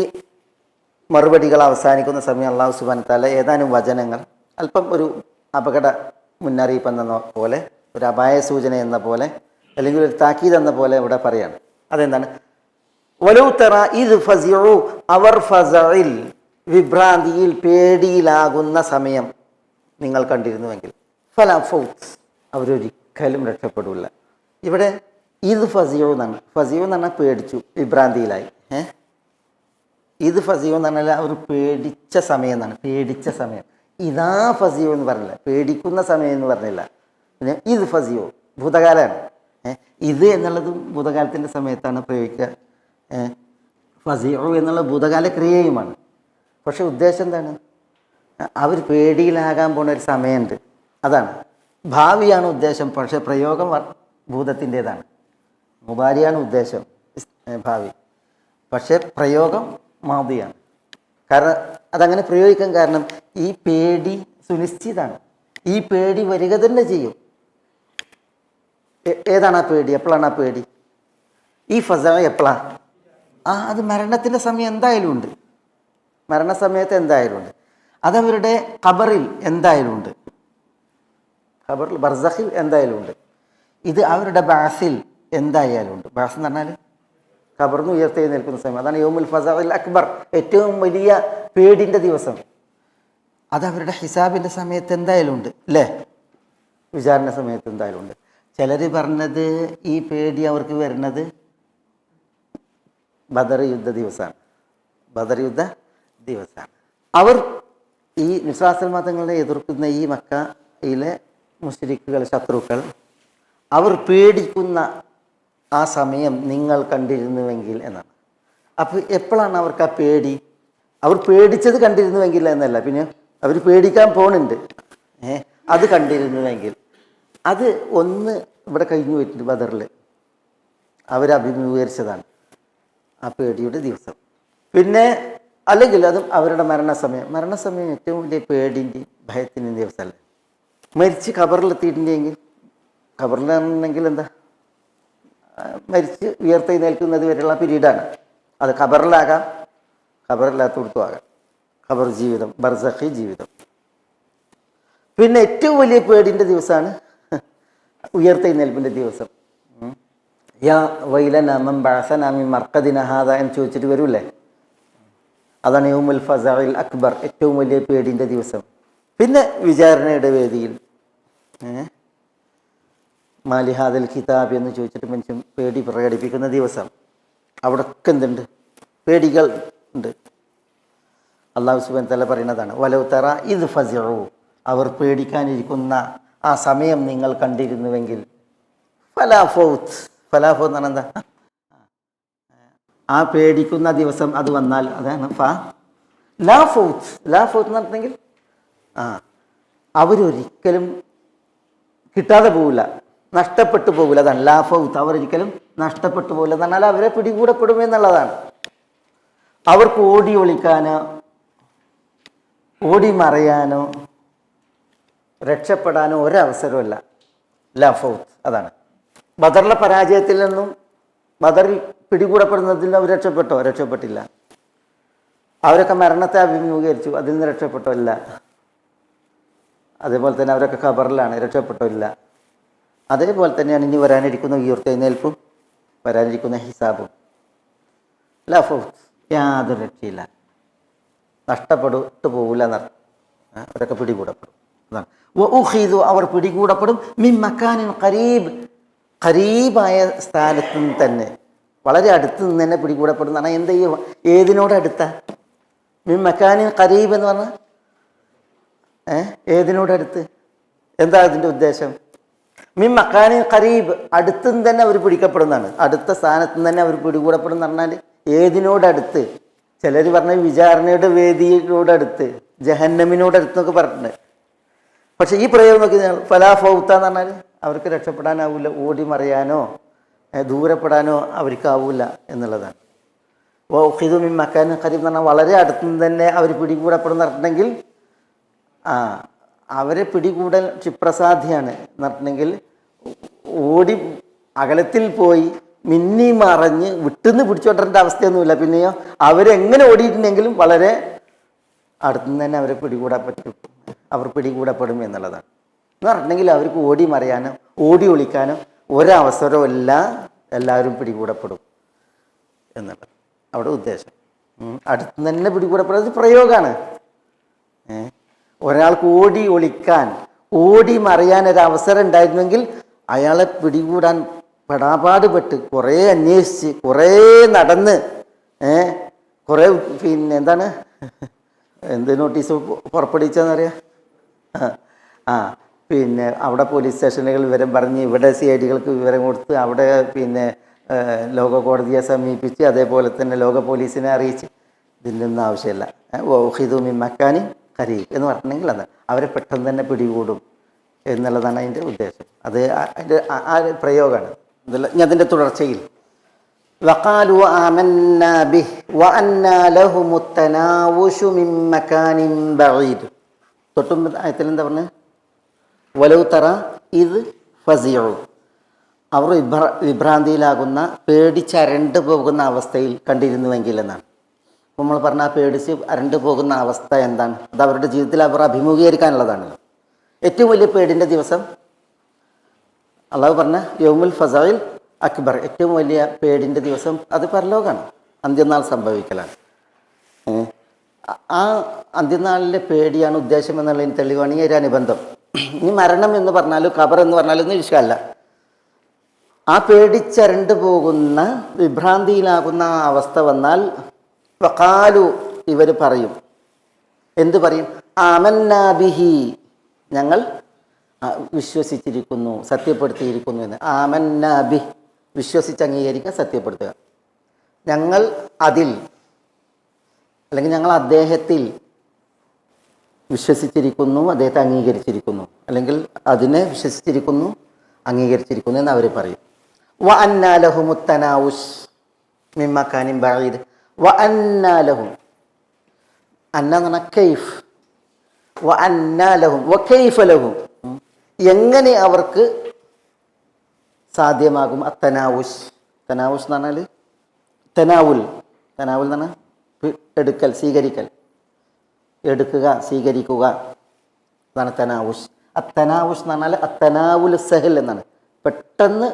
മറുപടികൾ അവസാനിക്കുന്ന സമയം അല്ലാഹു സുബ്ഹാനഹു വ തആല ഏതാനും വചനങ്ങൾ അല്പം ഒരു അപകട മുന്നറിയിപ്പ് എന്ന പോലെ, ഒരു അപായ സൂചന എന്ന പോലെ, അല്ലെങ്കിൽ ഒരു താക്കീത് എന്ന പോലെ ഇവിടെ പറയാണ്. അതെന്താണ്? വലൗ തറ ഇദ് ഫസിഉ അവർ ഫസഇൽ, വിഭ്രാന്തിയിൽ പേടിയിലാകുന്ന സമയം നിങ്ങൾ കണ്ടിരുന്നുവെങ്കിൽ. ഫലാ ഫൗത്ത് അവരൊരിക്കലും രക്ഷപ്പെടില്ല. ഇവിടെ ഇത് ഫസിഉ എന്നാണ്. ഫസിഉ എന്ന് പറഞ്ഞാൽ പേടിച്ചു, വിഭ്രാന്തിയിലായി. ഇത് ഫസിഉ എന്ന് പറഞ്ഞാൽ അവർ പേടിച്ച സമയം എന്നാണ്, പേടിച്ച സമയം. ഇതാ ഫസിഉ എന്ന് പറഞ്ഞില്ല, പേടിക്കുന്ന സമയം എന്ന് പറഞ്ഞില്ല. പിന്നെ ഇത് ഫസിഉ ഭൂതകാലമാണ്. ഇത് എന്നുള്ളതും ഭൂതകാലത്തിൻ്റെ സമയത്താണ് പ്രയോഗിക്കുക. ഫസിഉ എന്നുള്ള ഭൂതകാല ക്രിയയുമാണ്. പക്ഷെ ഉദ്ദേശം എന്താണ്? അവർ പേടിയിലാകാൻ പോണ ഒരു സമയമുണ്ട്, അതാണ്. ഭാവിയാണ് ഉദ്ദേശം, പക്ഷെ പ്രയോഗം ഭൂതത്തിൻ്റേതാണ്. മുബാരിയാണ് ഉദ്ദേശം, ഭാവി, പക്ഷെ പ്രയോഗം മാദിയാണ്. കാരണം അതങ്ങനെ പ്രയോഗിക്കാൻ കാരണം ഈ പേടി സുനിശ്ചിതാണ്, ഈ പേടി വരിക തന്നെ ചെയ്യും. ഏതാണ് ആ പേടി? എപ്പോഴാണ് ആ പേടി? ഈ ഫസ എപ്പോഴാണ്? അത് മരണത്തിൻ്റെ സമയം എന്തായാലും ഉണ്ട്, മരണസമയത്ത് എന്തായാലും ഉണ്ട്. അതവരുടെ ഖബറിൽ എന്തായാലും ഉണ്ട്, ഖബറിൽ ബർസഖിൽ എന്തായാലും ഉണ്ട്. ഇത് അവരുടെ ബാസിൽ എന്തായാലും ഉണ്ട്. ബാസ് എന്ന് പറഞ്ഞാൽ ഖബറിന് ഉയർത്തെഴുന്നേൽക്കുന്ന സമയം, അതാണ് യൗമുൽ ഫസഇൽ അക്ബർ, ഏറ്റവും വലിയ പേടിൻ്റെ ദിവസം. അതവരുടെ ഹിസാബിൻ്റെ സമയത്ത് എന്തായാലും ഉണ്ട്, അല്ലേ? വിചാരണ സമയത്ത് എന്തായാലും ഉണ്ട്. ചിലർ പറഞ്ഞത് ഈ പേടി അവർക്ക് വരുന്നത് ബദർ യുദ്ധ ദിവസമാണ്, ബദർ യുദ്ധ ദിവസമാണ്. അവർ ഈ വിശ്വാസ മതങ്ങളെ എതിർക്കുന്ന ഈ മക്കയിലെ മുശ്രിക്കുകൾ, ശത്രുക്കൾ, അവർ പേടിക്കുന്ന ആ സമയം നിങ്ങൾ കണ്ടിരുന്നുവെങ്കിൽ എന്നാണ്. അപ്പോൾ എപ്പോഴാണ് അവർക്ക് ആ പേടി? അവർ പേടിച്ചത് കണ്ടിരുന്നുവെങ്കിൽ എന്നല്ല, പിന്നെ അവർ പേടിക്കാൻ പോണുണ്ട്, അത് കണ്ടിരുന്നുവെങ്കിൽ. അത് ഒന്ന് ഇവിടെ കഴിഞ്ഞു പോയിട്ടുണ്ട്, ബദറിൽ അവരഭിമുഖീകരിച്ചതാണ് ആ പേടിയുടെ ദിവസം. പിന്നെ അല്ലെങ്കിൽ അതും അവരുടെ മരണസമയം ഏറ്റവും വലിയ പേടിൻ്റെയും ഭയത്തിൻ്റെയും ദിവസമല്ലേ? മരിച്ച് ഖബറിലെത്തിയിട്ടുണ്ടെങ്കിൽ, ഖബറിലാണെങ്കിൽ എന്താ, മരിച്ച് ഉയർത്തെഴുന്നേൽക്കുന്നത് വരെയുള്ള പീരീഡാണ്. അത് ഖബറിലാകാം, ഖബറില്ലാത്തടത്തും ആകാം. ഖബർ ജീവിതം, ബർസഖി ജീവിതം. പിന്നെ ഏറ്റവും വലിയ പേടിൻ്റെ ദിവസമാണ് ഉയർത്തെഴുന്നേൽപ്പിൻ്റെ ദിവസം. യാ വൈലന മൻ ബഅസന മിൻ മർഖദിന ഹാദ എന്ന് ചോദിച്ചിട്ട് വരൂല്ലേ, അതാണ് യൗമുൽ ഫസഇൽ അക്ബർ, ഏറ്റവും വലിയ പേടിൻ്റെ ദിവസം. പിന്നെ വിചാരണയുടെ വേദിയിൽ മാലിഹാദൽ കിതാബ് എന്ന് ചോദിച്ചിട്ട് മനുഷ്യൻ പേടി പ്രകടിപ്പിക്കുന്ന ദിവസം. അവിടൊക്കെ എന്തുണ്ട്? പേടികൾ ഉണ്ട്. അല്ലാഹു സുബ്ഹാനഹു വ തആല പറയുന്നതാണ്, വലൗ തറ ഇദ് ഫസിഉ, അവർ പേടിക്കാനിരിക്കുന്ന ആ സമയം നിങ്ങൾ കണ്ടിരുന്നുവെങ്കിൽ, ഫലാ ഫൗത്ത്, ഫലാ ഫൗത്ത് എന്ന് പറഞ്ഞാൽ എന്താ? ആ പേടിക്കുന്ന ദിവസം അത് വന്നാൽ അതാണ് ലാ ഫൗത്ത്. ലാ ഫൗത്ത് എന്ന് പറഞ്ഞെങ്കിൽ അവരൊരിക്കലും കിട്ടാതെ പോവില്ല, നഷ്ടപ്പെട്ടു പോകില്ല. അതാണ് ലാ ഫൗത്ത്, അവരൊരിക്കലും നഷ്ടപ്പെട്ടു പോകില്ല എന്ന് പറഞ്ഞാൽ അവരെ പിടികൂടപ്പെടുമെന്നുള്ളതാണ്. അവർക്ക് ഓടി ഒളിക്കാനോ ഓടി മറയാനോ രക്ഷപ്പെടാനോ ഒരവസരമല്ല. ലാ ഫൗത്ത് അതാണ്. ബദറിലെ പരാജയത്തിൽ നിന്നും, ബദറിൽ പിടികൂടപ്പെടുന്നതിൽ നിന്ന് അവർ രക്ഷപ്പെട്ടോ? രക്ഷപ്പെട്ടില്ല. അവരൊക്കെ മരണത്തെ അഭിമുഖീകരിച്ചു, അതിൽ നിന്ന് രക്ഷപ്പെട്ടോ? ഇല്ല. അതേപോലെ തന്നെ അവരൊക്കെ ഖബറിലാണ്, രക്ഷപ്പെട്ടോ? ഇല്ല. അതേപോലെ തന്നെയാണ് ഇനി വരാനിരിക്കുന്ന ഉയർത്തെഴുന്നേൽപ്പും വരാനിരിക്കുന്ന ഹിസാബും. ലാ ഫൗത്ത്, യാതൊരു രക്ഷയില്ല, നഷ്ടപ്പെട്ടു പോകില്ല എന്നർത്ഥം. അവരൊക്കെ പിടികൂടപ്പെടും. അതാണ് വഉഖിദു, അവർ പിടികൂടപ്പെടും മിൻ മക്കാനിൻ ഖരീബ്, ഖരീബായ സ്ഥാനത്ത് നിന്ന് തന്നെ, വളരെ അടുത്ത് നിന്ന് തന്നെ പിടികൂടപ്പെടുന്നതാണ്. എന്താ ഈ ഏതിനോടടുത്ത? മിൻ മക്കാനിൻ ഖരീബ് എന്ന് പറഞ്ഞാൽ ഏതിനോടടുത്ത്? എന്താ അതിൻ്റെ ഉദ്ദേശം? മിൻ മക്കാനിൻ ഖരീബ്, അടുത്ത് നിന്ന് തന്നെ അവർ പിടിക്കപ്പെടുന്നതാണ്. അടുത്ത സ്ഥാനത്ത് നിന്ന് തന്നെ അവർ പിടികൂടപ്പെടുന്ന പറഞ്ഞാൽ ഏതിനോടടുത്ത്? ചിലർ പറഞ്ഞ വിചാരണയുടെ വേദിയോടടുത്ത്, ജഹന്നമിനോടടുത്തൊക്കെ പറഞ്ഞിട്ടുണ്ട്. പക്ഷെ ഈ പ്രയോഗം നോക്കി ഫലാ ഫൗത്ത എന്ന് പറഞ്ഞാൽ അവർക്ക് രക്ഷപ്പെടാനാവില്ല, ഓടി മറിയാനോ ദൂരപ്പെടാനോ അവർക്കാവില്ല എന്നുള്ളതാണ്. വൗഖിദു മിൻ മക്കാനിൻ ഖരീബ് എന്ന് പറഞ്ഞാൽ വളരെ അടുത്തുനിന്ന് തന്നെ അവർ പിടികൂടപ്പെടുന്ന പറഞ്ഞിട്ടുണ്ടെങ്കിൽ അവരെ പിടികൂടൽ ക്ഷിപ്രസാധ്യമാണ് പറഞ്ഞിട്ടുണ്ടെങ്കിൽ ഓടി അകലത്തിൽ പോയി മിന്നി മറഞ്ഞ് വിട്ടുന്ന് പിടിച്ചോട്ടേണ്ട അവസ്ഥയൊന്നുമില്ല. പിന്നെയോ അവരെങ്ങനെ ഓടിയിട്ടുണ്ടെങ്കിലും വളരെ അടുത്തുനിന്ന് തന്നെ അവരെ പിടികൂടാൻ പറ്റും, അവർ പിടികൂടപ്പെടും എന്നുള്ളതാണ്. എന്ന് പറഞ്ഞിട്ടുണ്ടെങ്കിൽ അവർക്ക് ഓടി മറിയാനോ ഓടി ഒളിക്കാനോ ഒരവസരമല്ല, എല്ലാവരും പിടികൂടപ്പെടും എന്നുള്ളത് അവിടെ ഉദ്ദേശം. അടുത്ത് തന്നെ പിടികൂടപ്പെടുന്നത് പ്രയോഗമാണ്. ഒരാൾക്ക് ഓടി ഒളിക്കാൻ ഓടി മറിയാൻ ഒരവസരം ഉണ്ടായിരുന്നെങ്കിൽ അയാളെ പിടികൂടാൻ പെടാപാടുപെട്ട് കുറേ അന്വേഷിച്ച് കുറേ നടന്ന് കുറേ പിന്നെ എന്താണ് എന്ത് നോട്ടീസ് പുറപ്പെടുവിച്ചെന്നറിയാം. പിന്നെ അവിടെ പോലീസ് സ്റ്റേഷനുകൾ വിവരം പറഞ്ഞ്, ഇവിടെ CID കൾക്ക് വിവരം കൊടുത്ത്, അവിടെ പിന്നെ ലോക കോടതിയെ സമീപിച്ച്, അതേപോലെ തന്നെ ലോക പോലീസിനെ അറിയിച്ച്, ഇതിൻ്റെ ഒന്നും ആവശ്യമില്ല. വൗഖിദു മിൻ മക്കാനിൻ ഖരീബ് എന്ന് പറഞ്ഞിട്ടുണ്ടെങ്കിൽ അത് അവരെ പെട്ടെന്ന് തന്നെ പിടികൂടും എന്നുള്ളതാണ് അതിൻ്റെ ഉദ്ദേശം. അത് അതിൻ്റെ ആ പ്രയോഗമാണ്. ഇനി അതിൻ്റെ തുടർച്ചയിൽ വഖാലു ആമന്നാ ബിഹി വഅന്നാ ലഹുമുത് തനാവുശു മിൻ മകാനിൻ ബഈദ്. തൊട്ടും ആയത്തിൽ എന്താ പറഞ്ഞത്? വലൗ തറ ഇദ് ഫസിഉ, അവർ വിഭ്രാന്തിയിലാകുന്ന, പേടിച്ചരണ്ടു പോകുന്ന അവസ്ഥയിൽ കണ്ടിരുന്നുവെങ്കിൽ എന്നാണ്. അപ്പോൾ നമ്മൾ പറഞ്ഞാൽ പേടിച്ച് അരണ്ടു പോകുന്ന അവസ്ഥ എന്താണ്? അത് അവരുടെ ജീവിതത്തിൽ അവർ അഭിമുഖീകരിക്കാനുള്ളതാണല്ലോ. ഏറ്റവും വലിയ പേടിൻ്റെ ദിവസം അള്ളാഹു പറഞ്ഞ യൗമുൽ ഫസഇൽ അക്ബർ, ഏറ്റവും വലിയ പേടിൻ്റെ ദിവസം അത് പരലോകമാണ്, അന്ത്യനാൾ സംഭവിക്കലാണ്. ആ അന്ത്യനാളിലെ പേടിയാണ് ഉദ്ദേശം എന്നുള്ളതിന് തെളിവാണ് ഈ ഒരു അനുബന്ധം. ഇനി മരണം എന്ന് പറഞ്ഞാലും ഖബർ എന്ന് പറഞ്ഞാലും ഒന്നും വിഷയമല്ല. ആ പേടിച്ചരണ്ടു പോകുന്ന, വിഭ്രാന്തിയിലാകുന്ന ആ അവസ്ഥ വന്നാൽ വഖാലു, ഇവർ പറയും. എന്ത് പറയും? ആമന്നാ ബിഹി, ഞങ്ങൾ വിശ്വസിച്ചിരിക്കുന്നു, സത്യപ്പെടുത്തിയിരിക്കുന്നു എന്ന്. ആമന്നാ ബിഹി, വിശ്വസിച്ച് അംഗീകരിക്കുക, സത്യപ്പെടുത്തുക. ഞങ്ങൾ അതിൽ, അല്ലെങ്കിൽ ഞങ്ങൾ അദ്ദേഹത്തിൽ വിശ്വസിച്ചിരിക്കുന്നു, അദ്ദേഹത്തെ അംഗീകരിച്ചിരിക്കുന്നു, അല്ലെങ്കിൽ അതിനെ വിശ്വസിച്ചിരിക്കുന്നു, അംഗീകരിച്ചിരിക്കുന്നു എന്ന് അവർ പറയും. വ അന്നാ ലഹുമുത് തനാവുശ് മിൻ മകാനിൻ ബഈദ്. വ അന്നാ ലഹും, അന്ന എന്ന് പറഞ്ഞാൽ കൈഫ്. വ അന്നാ ലഹും വ കൈഫ ലഹും, എങ്ങനെ അവർക്ക് സാധ്യമാകും? അത്തനാവുശ്, തനാവുശ് എന്ന് പറഞ്ഞാൽ തനാവുൽ, തനാവുൽ എന്ന് പറഞ്ഞാൽ എടുക്കൽ, സ്വീകരിക്കൽ, എടുക്കുക, സ്വീകരിക്കുക. അതാണ് തനാവുഷ്. അത്തനാവുഷ് എന്ന് പറഞ്ഞാൽ അത്തനാവുൽ സഹൽ എന്നാണ്, പെട്ടെന്ന്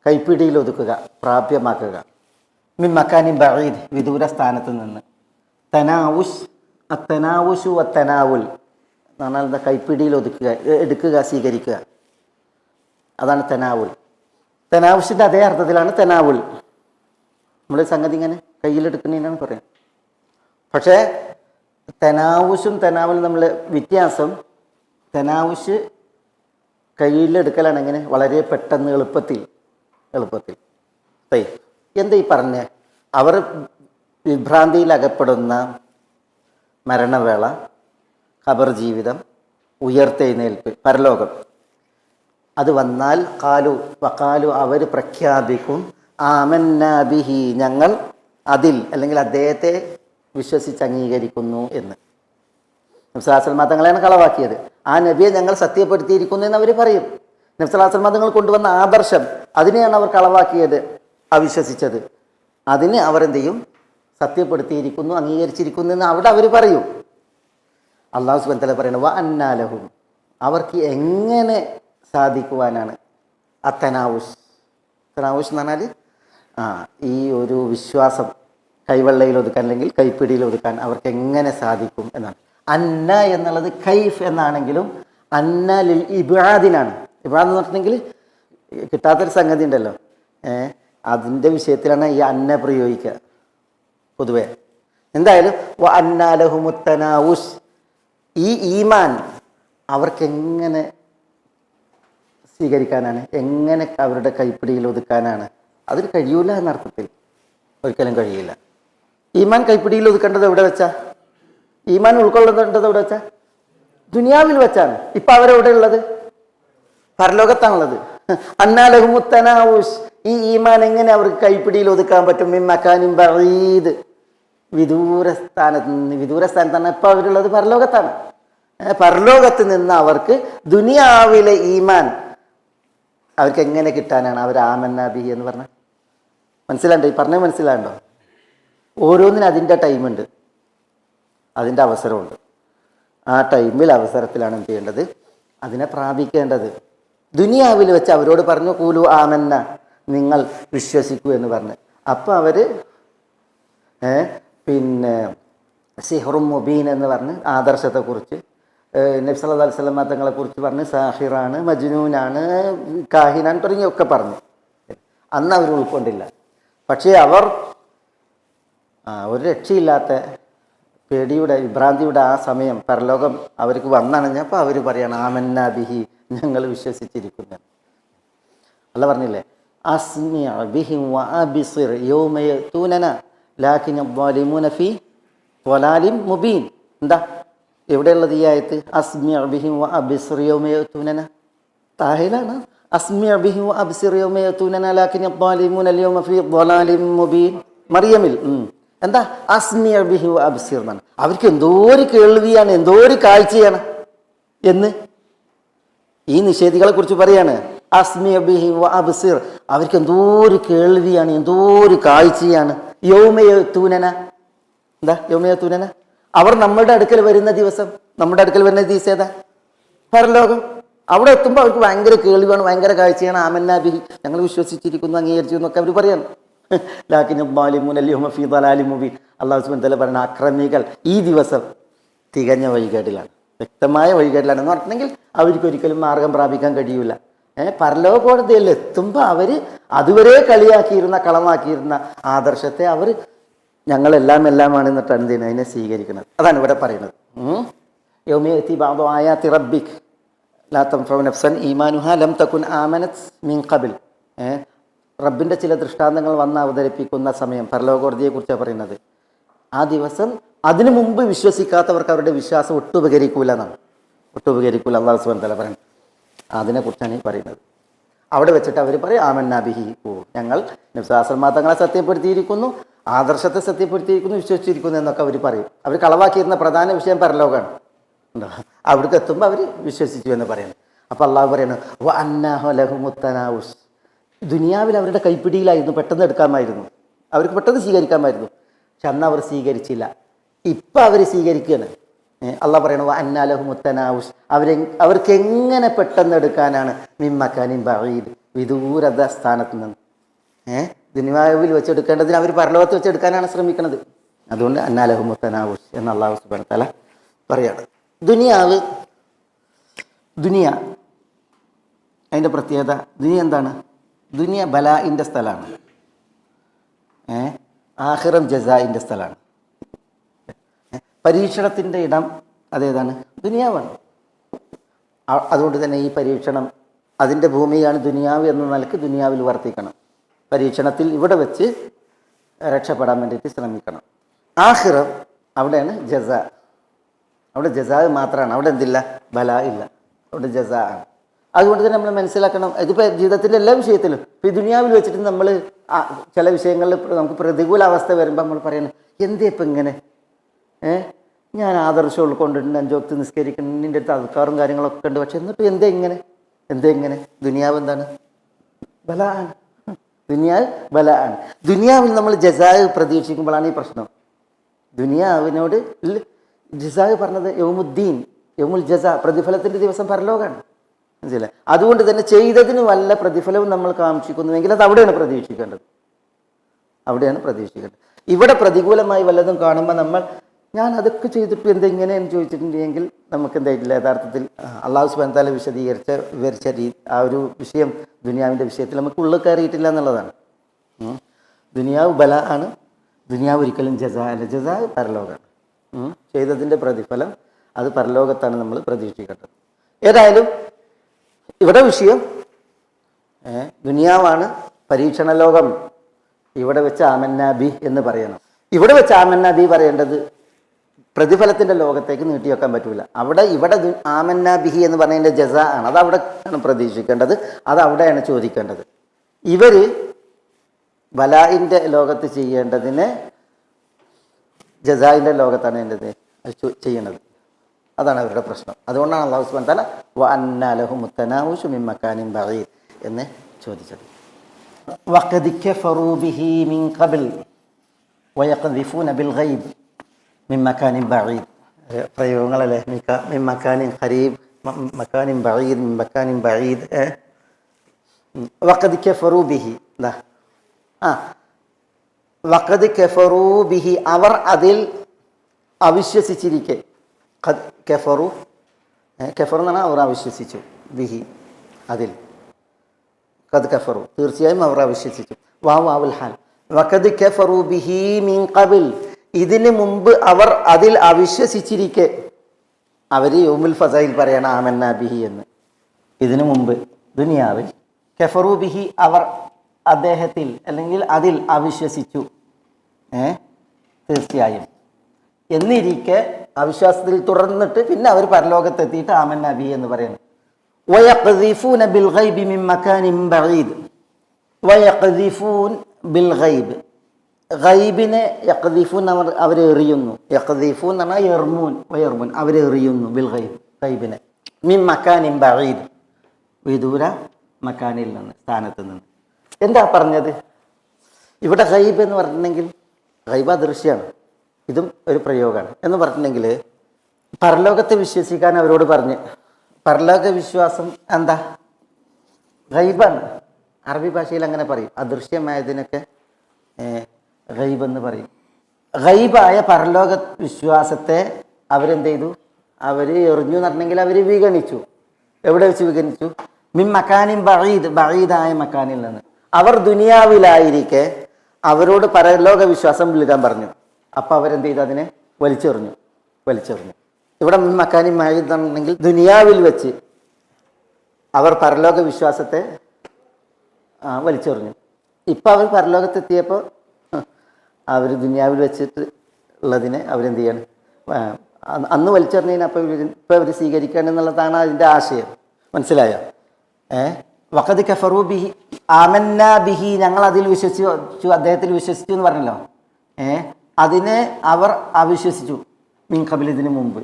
കൈപ്പിടിയിൽ ഒതുക്കുക, പ്രാപ്യമാക്കുക. മിൻ മക്കാനിൻ ബഈദ്, വിദൂര സ്ഥാനത്ത് നിന്ന്. തനാവുഷ്, അത്തനാവുഷു അത്തനാവുൽ എന്ന് പറഞ്ഞാൽ എന്താ? കൈപ്പിടിയിൽ ഒതുക്കുക, എടുക്കുക, സ്വീകരിക്കുക. അതാണ് തനാവുൽ. തനാവുഷിൻ്റെ അതേ അർത്ഥത്തിലാണ് തനാവുൽ. നമ്മൾ സംഗതി ഇങ്ങനെ കയ്യിലെടുക്കുന്നതിനാണ് പറയാം. പക്ഷേ തനാവുഷും തനാവുലും നമ്മൾ വ്യത്യാസം, തനാവുഷ് കയ്യിലെടുക്കലാണ് എങ്ങനെ? വളരെ പെട്ടെന്ന്, എളുപ്പത്തിൽ. എന്താ ഈ പറഞ്ഞേ? അവർ വിഭ്രാന്തിയിൽ അകപ്പെടുന്ന മരണവേള, ഖബർ ജീവിതം, ഉയർത്തെഴുന്നേൽപ്പ്, പരലോകം, അത് വന്നാൽ വഖാലു അവർ പ്രഖ്യാപിക്കും, ആമന്നാ ബിഹി, ഞങ്ങൾ അതിൽ അല്ലെങ്കിൽ അദ്ദേഹത്തെ വിശ്വസിച്ച് അംഗീകരിക്കുന്നു എന്ന്. നബ്സലാസ്ലമ തങ്ങളെയാണ് കളവാക്കിയത്. ആ നബിയെ ഞങ്ങൾ സത്യപ്പെടുത്തിയിരിക്കുന്നു എന്ന് അവർ പറയും. നബ്സലാസ്ലമ തങ്ങൾ കൊണ്ടുവന്ന ആദർശം, അതിനെയാണ് അവർ കളവാക്കിയത്, അവിശ്വസിച്ചത്. അതിന് അവർ എന്ത് ചെയ്യും? സത്യപ്പെടുത്തിയിരിക്കുന്നു, അംഗീകരിച്ചിരിക്കുന്നു എന്ന് അവിടെ അവർ പറയും. അല്ലാഹു സുബ്ഹാനഹു വ തആല പറയുന്നത് വ അന്നാ ലഹും, അവർക്ക് എങ്ങനെ സാധിക്കുവാനാണ് അത്തനാവുഷ്. തനാവുഷ് എന്ന് പറഞ്ഞാൽ ഈ ഒരു വിശ്വാസം കൈവെള്ളയിൽ ഒതുക്കാൻ അല്ലെങ്കിൽ കൈപ്പിടിയിൽ ഒതുക്കാൻ അവർക്ക് എങ്ങനെ സാധിക്കും എന്നാണ്. അന്ന എന്നുള്ളത് കൈഫ് എന്നാണെങ്കിലും അന്ന ലിൽ ഇബ്ആദിനാണ്. ഇബ്ആദ് എന്ന് പറഞ്ഞിട്ടുണ്ടെങ്കിൽ കിട്ടാത്തൊരു സംഗതി ഉണ്ടല്ലോ, അതിൻ്റെ വിഷയത്തിലാണ് ഈ അന്ന പ്രയോഗിക്കുക പൊതുവെ. എന്തായാലും വ അന്നാ ലഹുമുത് തനാവുഷ്, ഈ ഈമാൻ അവർക്കെങ്ങനെ സ്വീകരിക്കാനാണ്, എങ്ങനെ അവരുടെ കൈപ്പിടിയിൽ ഒതുക്കാനാണ്? അതിന് കഴിയൂല എന്നർത്ഥത്തിൽ, ഒരിക്കലും കഴിയില്ല. ഈമാൻ കൈപ്പിടിയിൽ ഒതുക്കേണ്ടത് എവിടെ വെച്ചാ? ഈമാൻ ഉൾക്കൊള്ളേണ്ടത് എവിടെ വെച്ചാ? ദുനിയാവിൽ വെച്ചാണ്. ഇപ്പം അവരെവിടെ ഉള്ളത്? പരലോകത്താണുള്ളത്. അന്നാ ലഹുമുത് തനാവുഷ്, ഈ ഈമാൻ എങ്ങനെ അവർക്ക് കൈപ്പിടിയിൽ ഒതുക്കാൻ പറ്റും? മിൻ മക്കാനിൻ ബഈദ്, വിദൂര സ്ഥാനത്ത് നിന്ന്. വിദൂര സ്ഥാനത്താണ് ഇപ്പം അവരുള്ളത്, പരലോകത്താണ്. പരലോകത്ത് നിന്ന് അവർക്ക് ദുനിയാവിലെ ഈമാൻ അവർക്ക് എങ്ങനെ കിട്ടാനാണ്? അവർ ആമന്നാ ബിഹി എന്ന് പറഞ്ഞാൽ മനസ്സിലാണ്ടോ? ഈ പറഞ്ഞത് മനസ്സിലാണ്ടോ? ഓരോന്നിനും അതിൻ്റെ ടൈമുണ്ട്, അതിൻ്റെ അവസരമുണ്ട്. ആ ടൈമിൽ അവസരത്തിലാണ് എന്ത് ചെയ്യേണ്ടത്? അതിനെ പ്രാപിക്കേണ്ടത്. ദുനിയാവിൽ വെച്ച് അവരോട് പറഞ്ഞു കൂലു ആമന്ന, നിങ്ങൾ വിശ്വസിക്കൂ എന്ന് പറഞ്ഞ്. അപ്പോൾ അവർ പിന്നെ സിഹ്റും മുബീൻ എന്ന് പറഞ്ഞ് ആദർശത്തെക്കുറിച്ച്, നബി സല്ലല്ലാഹു അലൈഹി വസല്ലം തങ്ങളെക്കുറിച്ച് പറഞ്ഞ് സാഹിറാണ്, മജ്നൂനാണ്, കാഹിനാൻ തുടങ്ങിയൊക്കെ പറഞ്ഞു. അന്ന് അവർ ഉൾക്കൊണ്ടില്ല. പക്ഷേ അവർ ഒരു രക്ഷയില്ലാത്ത പേടിയുടെ, വിഭ്രാന്തിയുടെ ആ സമയം പരലോകം അവർക്ക് വന്നണഞ്ഞപ്പോൾ അവർ പറയാണ് ആമന്നാ ബിഹി, ഞങ്ങൾ വിശ്വസിച്ചിരിക്കുന്നു. അല്ല പറഞ്ഞില്ലേ, അസ്മിഅ ബിഹിം വഅബ്സിർ യൗമ യഅ്തൂനന ലാകിൻ അദ്ദാലിമൂന ഫീ ളലാലിൻ മുബീൻ. എന്താ എവിടെയുള്ളത് ഈ ആയത്ത്? അസ്മിഅ ബിഹിം വഅബ്സിർ യൗമ യഅ്തൂനന. താഹിലാണ് അസ്മിഅ ബിഹിം വഅബ്സിർ യൗമ യഅ്തൂനന ലാകിൻ അദ്ദാലിമൂന അൽയൗമ ഫീ ളലാലിൻ മുബീൻ. മറിയമിൽ എന്താ അസ്മിഅ ബിഹി വഅബ്സിർ എന്നാണ്. അവർക്ക് എന്തോ ഒരു കേൾവിയാണ്, എന്തോ ഒരു കാഴ്ചയാണ് എന്ന് ഈ നിഷേധികളെ കുറിച്ച് പറയാണ്. അസ്മിഅ ബിഹി വഅബ്സിർ, അവർക്ക് എന്തോ ഒരു കേൾവിയാണ്, എന്തോ ഒരു കാഴ്ചയാണ്. യൗമ യഅ്തൂനന, എന്താ യൗമ യഅ്തൂനന? അവർ നമ്മുടെ അടുക്കൽ വരുന്ന ദിവസം. നമ്മുടെ അടുക്കൽ വരുന്ന ദിവസം ഏതാ? പരലോകം. അവിടെ എത്തുമ്പോൾ അവർക്ക് ഭയങ്കര കേൾവിയാണ്, ഭയങ്കര കാഴ്ചയാണ്. ആമന്നാ ബിഹി, ഞങ്ങൾ വിശ്വസിച്ചിരിക്കുന്നു, അംഗീകരിച്ചു എന്നൊക്കെ അവർ പറയാണ്. ലാകിൻ അദ്ദാലിമൂന അൽയൗമ ഫീ ളലാലിൻ മുബീൻ. അല്ലാഹു സുബ്ഹാനഹു വ തആല പറയുന്ന അക്രമികൾ ഈ ദിവസം തികഞ്ഞ വഴികേടിലാണ്, വ്യക്തമായ വഴികേടിലാണ് എന്ന് പറഞ്ഞിട്ടുണ്ടെങ്കിൽ അവർക്കൊരിക്കലും മാർഗം പ്രാപിക്കാൻ കഴിയൂല. പരലോക കോടതിയിൽ എത്തുമ്പോൾ അവർ അതുവരെ കളിയാക്കിയിരുന്ന, കളമാക്കിയിരുന്ന ആദർശത്തെ അവർ ഞങ്ങളെല്ലാം എല്ലാമാണ് എന്നിട്ടാണ് എന്ത് ചെയ്യുന്നത്? അതിനെ സ്വീകരിക്കുന്നത്. അതാണ് ഇവിടെ പറയുന്നത്. യൗമ യഅതി ബഅദു ആയാതി റബ്ബിക് ലാ തൻഫഉ നഫ്സൻ ഈമാനുഹാ ലം തകുൻ ആമനത് മിൻ ഖബൽ. റബ്ബിൻ്റെ ചില ദൃഷ്ടാന്തങ്ങൾ വന്ന് അവതരിപ്പിക്കുന്ന സമയം, പരലോകോടതിയെക്കുറിച്ചാണ് പറയുന്നത്. ആ ദിവസം അതിനു മുമ്പ് വിശ്വസിക്കാത്തവർക്ക് അവരുടെ വിശ്വാസം ഒട്ടും ഉപകരിക്കൂല എന്നാണ്. ഒട്ടും ഉപകരിക്കൂല അല്ലാഹു സുബ്ഹാനഹു വ തആല പറയുന്നത്. അതിനെക്കുറിച്ചാണ് ഈ പറയുന്നത്. അവിടെ വെച്ചിട്ട് അവർ പറയും ആമന്നാ ബിഹി, ഞങ്ങൾ നബി സല്ലല്ലാഹു അലൈഹി വസല്ലം തങ്ങളെ സത്യപ്പെടുത്തിയിരിക്കുന്നു, ആദർശത്തെ സത്യപ്പെടുത്തിയിരിക്കുന്നു, വിശ്വസിച്ചിരിക്കുന്നു എന്നൊക്കെ അവർ പറയും. അവർ കളവാക്കിയിരുന്ന പ്രധാന വിഷയം പരലോകമാണ്. അവിടേക്ക് എത്തുമ്പോൾ അവർ വിശ്വസിച്ചു എന്ന് പറയുന്നത്. അപ്പോൾ അള്ളാഹു പറയുന്നത് വ അന്നാഹു ലഹുമുത് തനാവുഷ്, ദുനിയാവിൽ അവരുടെ കൈപ്പിടിയിലായിരുന്നു, പെട്ടെന്ന് എടുക്കാമായിരുന്നു, അവർക്ക് പെട്ടെന്ന് സ്വീകരിക്കാമായിരുന്നു. പക്ഷെ അന്ന് അവർ സ്വീകരിച്ചില്ല. ഇപ്പം അവർ സ്വീകരിക്കുകയാണ്. അള്ളാഹ് പറയണു അന്നാലഹു മുത്തനാവുഷ്, അവർക്ക് എങ്ങനെ പെട്ടെന്ന് എടുക്കാനാണ് മിമ്മക്കാനിൻ ബഈദ്, വിദൂരത സ്ഥാനത്ത് നിന്ന്. ദുനിയാവിൽ വെച്ചെടുക്കേണ്ടതിന് അവർ പരലോകത്ത് വെച്ചെടുക്കാനാണ് ശ്രമിക്കുന്നത്. അതുകൊണ്ട് അന്നാലഹു മുത്തനാവുഷ് എന്ന് അള്ളാഹു സുബ്ഹാനഹു വ തആല പറയാണ്. ദുനിയ അതിൻ്റെ പ്രത്യേകത, ദുനിയ എന്താണ്? ദുനിയ ബലാഇൻ്റെ സ്ഥലമാണ്, ആഖിറം ജസാഇൻ്റെ സ്ഥലമാണ്. പരീക്ഷണത്തിൻ്റെ ഇടം അതേതാണ്? ദുനിയാവാണ്. അതുകൊണ്ട് തന്നെ ഈ പരീക്ഷണം അതിൻ്റെ ഭൂമിയാണ് ദുനിയാവ് എന്ന നിലക്ക് ദുനിയാവിൽ വർത്തിക്കണം. പരീക്ഷണത്തിൽ ഇവിടെ വെച്ച് രക്ഷപ്പെടാൻ വേണ്ടിയിട്ട് ശ്രമിക്കണം. ആഖിറം അവിടെയാണ് ജസാ. അവിടെ ജസാ മാത്രമാണ്, അവിടെ എന്തില്ല? ബലാ ഇല്ല, അവിടെ ജസാ ആണ്. അതുകൊണ്ട് തന്നെ നമ്മൾ മനസ്സിലാക്കണം, ഇതിപ്പോൾ ജീവിതത്തിൻ്റെ എല്ലാ വിഷയത്തിലും ഇപ്പോൾ ഈ ദുനിയാവിൽ വെച്ചിട്ട് നമ്മൾ ചില വിഷയങ്ങളിൽ നമുക്ക് പ്രതികൂല അവസ്ഥ വരുമ്പോൾ നമ്മൾ പറയുന്നത് എന്തേ ഇപ്പം ഇങ്ങനെ, ഞാൻ ആദർശം ഉൾക്കൊണ്ടിട്ടുണ്ട്, 5 വക്ത് നിസ്കരിക്കണം, നിൻ്റെ അടുത്ത് അദ്കാറും കാര്യങ്ങളൊക്കെ ഉണ്ട്, പക്ഷെ എന്നിട്ട് എന്തേ ഇങ്ങനെ? ദുനിയാവ് എന്താണ്? ബലാ ആണ്. ദുനിയാവ് ബലാ ആണ്. ദുനിയാവിൽ നമ്മൾ ജസാവ് പ്രതീക്ഷിക്കുമ്പോഴാണ് ഈ പ്രശ്നം. ദുനിയാവിനോട് ജസാവ് പറഞ്ഞത് യൗമുദ്ദീൻ, യൗമുൽ ജസാ, പ്രതിഫലത്തിൻ്റെ ദിവസം പരലോകമാണ്. മനസ്സിലായി? അതുകൊണ്ട് തന്നെ ചെയ്തതിന് വല്ല പ്രതിഫലവും നമ്മൾ കാക്ഷിക്കുന്നുവെങ്കിൽ അത് അവിടെയാണ് പ്രതീക്ഷിക്കേണ്ടത്. ഇവിടെ പ്രതികൂലമായി വല്ലതും കാണുമ്പോൾ നമ്മൾ ഞാൻ അതൊക്കെ ചെയ്തിട്ട് എന്തെങ്ങനെയെന്ന് ചോദിച്ചിട്ടുണ്ടെങ്കിൽ നമുക്ക് എന്തായിട്ടില്ല, യഥാർത്ഥത്തിൽ അള്ളാഹു സുബ്ഹാനഹു വ തആല വിവരിച്ച ആ ഒരു വിഷയം ദുനിയാവിൻ്റെ വിഷയത്തിൽ നമുക്ക് ഉള്ളിൽ കയറിയിട്ടില്ല എന്നുള്ളതാണ്. ദുനിയാവ് ബല ആണ്, ദുനിയാവ് ഒരിക്കലും ജസാ അല്ല, ജസാ പരലോകമാണ്. ചെയ്തതിൻ്റെ പ്രതിഫലം അത് പരലോകത്താണ് നമ്മൾ പ്രതീക്ഷിക്കേണ്ടത്. ഏതായാലും ഇവിടെ വിഷയം ദുനിയാവാണ്, പരീക്ഷണ ലോകം. ഇവിടെ വെച്ച് ആമന്നാ ബി എന്ന് പറയണം. ഇവിടെ വെച്ച് ആമന്നാ ബി പറയേണ്ടത് പ്രതിഫലത്തിൻ്റെ ലോകത്തേക്ക് നീട്ടിവെക്കാൻ പറ്റൂല. ഇവിടെ ആമന്നാ ബിഹി എന്ന് പറയുന്നതിൻ്റെ ജസാ ആണ്, അത് അവിടെയാണ് പ്രതീക്ഷിക്കേണ്ടത്, അത് അവിടെയാണ് ചോദിക്കേണ്ടത്. ഇവർ ബലായിൻ്റെ ലോകത്ത് ചെയ്യേണ്ടതിന് ജസായിൻ്റെ ലോകത്താണ് വേണ്ടത് ചെയ്യേണ്ടത്. അതാണ് അവരുടെ പ്രശ്നം. അതുകൊണ്ടാണ് അല്ലാഹു സുബ്ഹാനഹു വ തആല വഅന്നാ ലഹും മുത്തനാവുശു മിൻ മക്കാനിൻ ബഈദ് എന്ന് ചോദിച്ചത്. വഖദ് കഫറൂ ബിഹി മിൻ ഖബൽ വയഖ്ദിഫൂന ബിൽ ഗൈബ് മിൻ മക്കാനിൻ ബഈദ്. പ്രയോഗങ്ങളല്ലേ, മിൻ മക്കാനിൻ ഖരീബ്, മക്കാനിൻ ബഈദ്, മിൻ മക്കാനിൻ ബഈദ്. വഖദ് കഫറൂ ബിഹി, വഖദ് കഫറൂ ബിഹി, അവർ അതിൽ അവിശ്വസിച്ചിരിക്കെ. കഫറു എന്നാണ് അവർ അവിശ്വസിച്ചു, ബിഹി അതിൽ, ഖദ് കഫറു തീർച്ചയായും അവർ അവിശ്വസിച്ചു. വാവുൽ ഹാൽ. വഖദ് കഫറു ബിഹി മിൻ ഖബൽ, ഇതിന് മുമ്പ് അവർ അതിൽ അവിശ്വസിച്ചിരിക്കെ. അവർ യൗമുൽ ഫസയിൽ പറയണം ആമന്നാ ബിഹി എന്ന്. ഇതിനു മുമ്പ് ദുനിയാവിൽ കഫറു ബിഹി, അവർ അദ്ദേഹത്തിൽ അല്ലെങ്കിൽ അതിൽ അവിശ്വസിച്ചു, തീർച്ചയായും എന്നിരിക്കെ അവിശ്വാസത്തിൽ തുടർന്നിട്ട് പിന്നെ അവർ പരലോകത്തെത്തിയിട്ട് ആമന്നാ ബിഹി എന്ന് പറയുന്നു. വയഖ്ദിഫൂന ബിൽ ഗൈബി മിൻ മക്കാനിൻ ബഈദ്. വയഖ്ദിഫൂൻ ബിൽ ഗൈബ്, ഗൈബിനെ യഖ്ദിഫൂൻ അവർ എറിയുന്നു. യഖ്ദിഫൂൻ എന്ന് പറഞ്ഞാൽ യർമൂൻ, അവർ എറിയുന്നു. ബിൽ ഗൈബ്, ഗൈബിനെ. മിൻ മക്കാനിൻ ബഈദ്, വിദൂര മക്കാനിൽ നിന്ന്, സ്ഥാനത്ത് നിന്ന്. എന്താ പറഞ്ഞത് ഇവിടെ? ഗൈബ് എന്ന് പറഞ്ഞിട്ടുണ്ടെങ്കിൽ ഗൈബ് അദൃശ്യമാണ്, ഇതും ഒരു പ്രയോഗമാണ്. എന്ന് പറഞ്ഞിട്ടുണ്ടെങ്കിൽ പരലോകത്തെ വിശ്വസിക്കാൻ അവരോട് പറഞ്ഞ്, പരലോക വിശ്വാസം എന്താ? ഗൈബാണ്. അറബി ഭാഷയിൽ അങ്ങനെ പറയും, അദൃശ്യമായതിനൊക്കെ ഗൈബ് എന്ന് പറയും. ഗൈബായ പരലോക വിശ്വാസത്തെ അവരെന്ത് ചെയ്തു? അവർ എറിഞ്ഞു എന്ന് പറഞ്ഞെങ്കിൽ അവർ വിഗണിച്ചു. എവിടെ വെച്ച് വിഗണിച്ചു? മിൻ മക്കാനിൻ ബഈദ്, ബഈദായ മക്കാനിൽ നിന്ന്. അവർ ദുനിയാവിലായിരിക്കെ അവരോട് പരലോക വിശ്വാസം വിളിക്കാൻ പറഞ്ഞു. അപ്പോൾ അവരെന്ത് ചെയ്തു? അതിനെ വലിച്ചെറിഞ്ഞു. ഇവിടെ മിൻ മക്കാനിൻ ബഈദ് എന്നുണ്ടെങ്കിൽ ദുനിയാവിൽ വെച്ച് അവർ പരലോക വിശ്വാസത്തെ വലിച്ചെറിഞ്ഞു. ഇപ്പം അവർ പരലോകത്തെത്തിയപ്പോൾ അവർ ദുനിയാവിൽ വെച്ചിട്ട് ഉള്ളതിനെ അവരെന്ത് ചെയ്യാണ്? അന്ന് വലിച്ചെറിഞ്ഞതിന് അപ്പോൾ ഇപ്പോൾ അവർ സ്വീകരിക്കണം എന്നുള്ളതാണ് അതിൻ്റെ ആശയം. മനസ്സിലായോ? വഖദ് കഫറൂ ബിഹി ആമന്നാ ബിഹി, ഞങ്ങൾ അതിൽ വിശ്വസിച്ചു, അദ്ദേഹത്തിൽ വിശ്വസിച്ചു എന്ന് പറഞ്ഞല്ലോ. അതിനെ അവർ അവിശ്വസിച്ചു മിൻ ഖബൽ, ഇതിനു മുമ്പ്.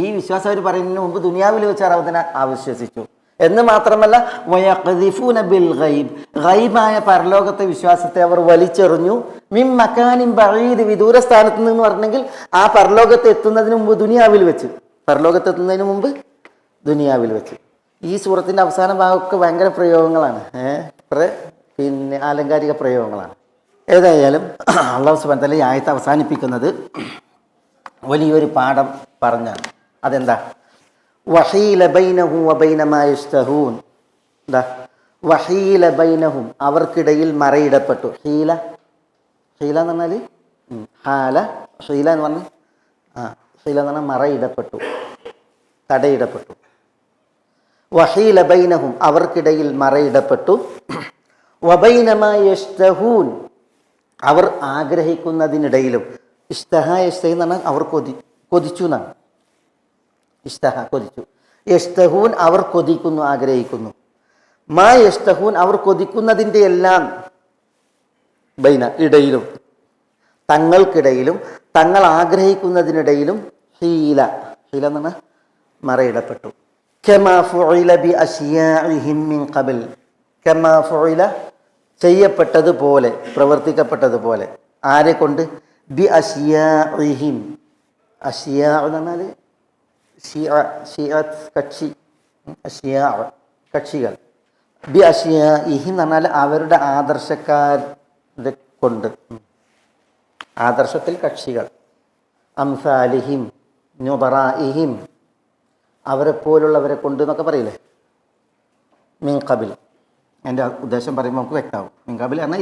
ഈ വിശ്വാസം അവർ പറയുന്നതിന് മുമ്പ് ദുനിയാവിൽ വെച്ച് അവർ അതിനെ അവിശ്വസിച്ചു. എന്ന് മാത്രമല്ല വയഖ്ദിഫൂന ബിൽ ഗൈബ്, ഗൈബായ പരലോകത്തെ വിശ്വാസത്തെ അവർ വലിച്ചെറിഞ്ഞു. മിൻ മക്കാനിൻ ബഈദ്, വിദൂര സ്ഥാനത്ത് നിന്ന് പറഞ്ഞെങ്കിൽ ആ പരലോകത്ത് എത്തുന്നതിന് മുമ്പ് ദുനിയാവിൽ വെച്ച്, പരലോകത്ത് എത്തുന്നതിന് മുമ്പ് ദുനിയാവിൽ വെച്ച്. ഈ സൂറത്തിൻ്റെ അവസാന ഭാഗമൊക്കെ ഭയങ്കര പ്രയോഗങ്ങളാണ്, പിന്നെ ആലങ്കാരിക പ്രയോഗങ്ങളാണ്. ഏതായാലും അല്ലാഹു സുബ്ഹാനഹു വ തആല ഈ ആയത്ത് അവസാനിപ്പിക്കുന്നത് വലിയൊരു പാഠം പറഞ്ഞാണ്. അതെന്താ? വഹീല ബൈനഹും വബൈന മാ യശ്തഹൂൻ. എന്താ? വഹീല ബൈനഹും, അവർക്കിടയിൽ മറയിടപ്പെട്ടു. ഹീല, ഹീല എന്ന് പറഞ്ഞാൽ ഹാല, ഹീല എന്ന് പറഞ്ഞാൽ ഹീല എന്ന് പറഞ്ഞാൽ മറയിടപ്പെട്ടു, തടയിടപ്പെട്ടു. വഹീല ബൈനഹും, അവർക്കിടയിൽ മറയിടപ്പെട്ടു. വബൈന മാ യശ്തഹൂൻ, അവർ ആഗ്രഹിക്കുന്നതിനിടയിലും. ഇഷ്തഹ യഷ്തഹി എന്ന് പറഞ്ഞാൽ അവർ കൊതിച്ചു എന്നാണ്. ഇഷ്തഹ കൊതിച്ചു, യഷ്തഹൂൻ അവർ കൊതിക്കുന്നു, ആഗ്രഹിക്കുന്നു. മാ യഷ്തഹൂൻ അവർ കൊതിക്കുന്നതിൻ്റെ എല്ലാം, ബൈന ഇടയിലും, തങ്ങൾക്കിടയിലും തങ്ങൾ ആഗ്രഹിക്കുന്നതിനിടയിലും ഹീല, ഹീല എന്ന് പറഞ്ഞാൽ മറയിടപ്പെട്ടു. കമാ ഫുഇല ബി അശ്യാഇഹിം മിൻ ഖബൽ, കമാ ഫുഇല ചെയ്യപ്പെട്ടതുപോലെ, പ്രവർത്തിക്കപ്പെട്ടതുപോലെ. ആരെ കൊണ്ട്? ബി അശ്യാഇഹിം, അശ്യാ എന്ന് പറഞ്ഞാൽ കക്ഷി, അശ്യാ കക്ഷികൾ. ബി അശ്യാഇഹിം എന്ന് പറഞ്ഞാൽ അവരുടെ ആദർശക്കാരെ കൊണ്ട്, ആദർശത്തിൽ കക്ഷികൾ. അംസാലിഹിം നുബറാഇഹിം, അവരെ പോലുള്ളവരെ കൊണ്ട് എന്നൊക്കെ പറയില്ലേ. മിൻ ഖബിൽ, എൻ്റെ ഉദ്ദേശം പറയുമ്പോൾ നമുക്ക് വ്യക്തമാവും. മിൻ ഖബിൽ എന്നാൽ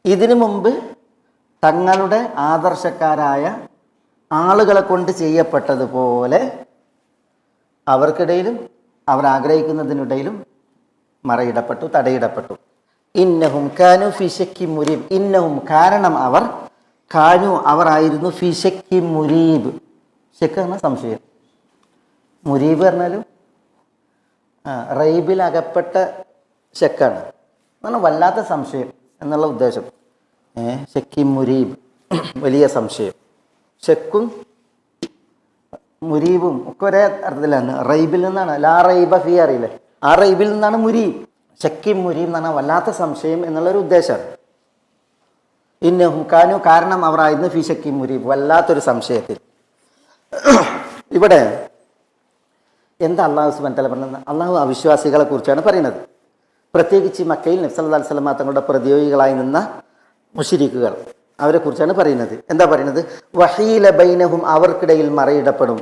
ഇതിനു മുമ്പ് തങ്ങളുടെ ആദർശക്കാരായ ആളുകളെ കൊണ്ട് ചെയ്യപ്പെട്ടതുപോലെ അവർക്കിടയിലും അവർ ആഗ്രഹിക്കുന്നതിനിടയിലും മറയിടപ്പെട്ടു, തടയിടപ്പെട്ടു. ഇന്നഹും കാനു ഫി ശക്കി മുരീബ്, ഇന്നഹും കാരണം അവർ, കാനു അവർ ആയിരുന്നു, ഫി ശക്കി മുരീബ്, ശക്ക് എന്ന സംശയം, മുരീബ് പറഞ്ഞാലും റൈബിൽ അകപ്പെട്ട ശക്കാണ് എന്നാണ്, വല്ലാത്ത സംശയം എന്നുള്ള ഉദ്ദേശം. ശക്കി മുരീബ്, വലിയ സംശയം. ശക്കും മുരീബും ഒക്കെ ഒരേ അർത്ഥത്തിലാണ്. റൈബിൽ നിന്നാണ്, ലാ റൈബ ഫി അറിയില്ലേ, ആ റൈബിൽ നിന്നാണ് മുരീബ്. ശക്കി മുരീബ് എന്ന് പറഞ്ഞാൽ വല്ലാത്ത സംശയം എന്നുള്ളൊരു ഉദ്ദേശമാണ്. ഇന്നഹും കാനു കാരണം അവരായിരുന്നു, ഫി ശക്കി മുരീബ്, വല്ലാത്തൊരു സംശയത്തിൽ. ഇവിടെ എന്താ അള്ളാഹു സുബ്ഹാനഹു വ തആല പറഞ്ഞത്? അള്ളാഹു അവിശ്വാസികളെ കുറിച്ചാണ് പറയുന്നത്. പ്രത്യേകിച്ച് മക്കയിൽ നബി സല്ലല്ലാഹു അലൈഹി വസല്ലം തങ്ങളുടെ പ്രതിയോഗികളായി നിന്ന മുശ്രിക്കുകൾ, അവരെ കുറിച്ചാണ് പറയുന്നത്. എന്താ പറയുന്നത്? വഹീല ബൈനഹും, അവർക്കിടയിൽ മറയിടപ്പെടും.